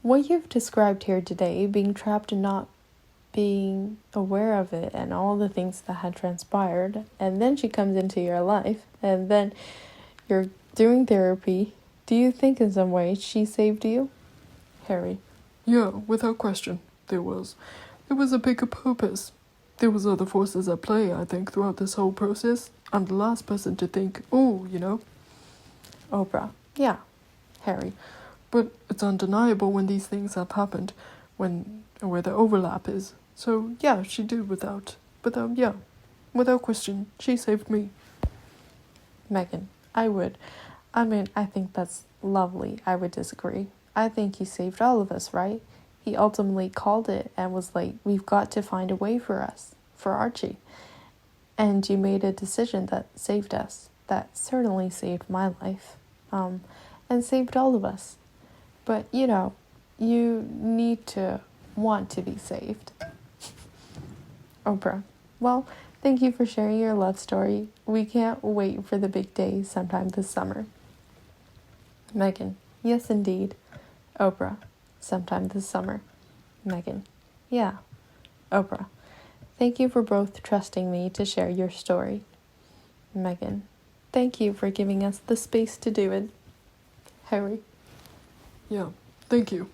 what you've described here today, being trapped and not being aware of it and all the things that had transpired, and then she comes into your life, and then you're doing therapy. Do you think in some way she saved you? Harry. Yeah, without question. There was a bigger purpose. There was other forces at play, I think, throughout this whole process. I'm the last person to think, oh, you know. Oprah. Yeah. Harry. But it's undeniable when these things have happened, where the overlap is. So yeah, she did without question, she saved me. Meghan, I think that's lovely. I would disagree. I think he saved all of us, right? He ultimately called it and was like, we've got to find a way for us, for Archie. And you made a decision that saved us. That certainly saved my life. And saved all of us. But, you know, you need to want to be saved. Oprah, well, thank you for sharing your love story. We can't wait for the big day sometime this summer. Meghan, yes indeed. Oprah, sometime this summer. Meghan, yeah. Oprah, thank you for both trusting me to share your story. Meghan, thank you for giving us the space to do it. Harry. Yeah, thank you.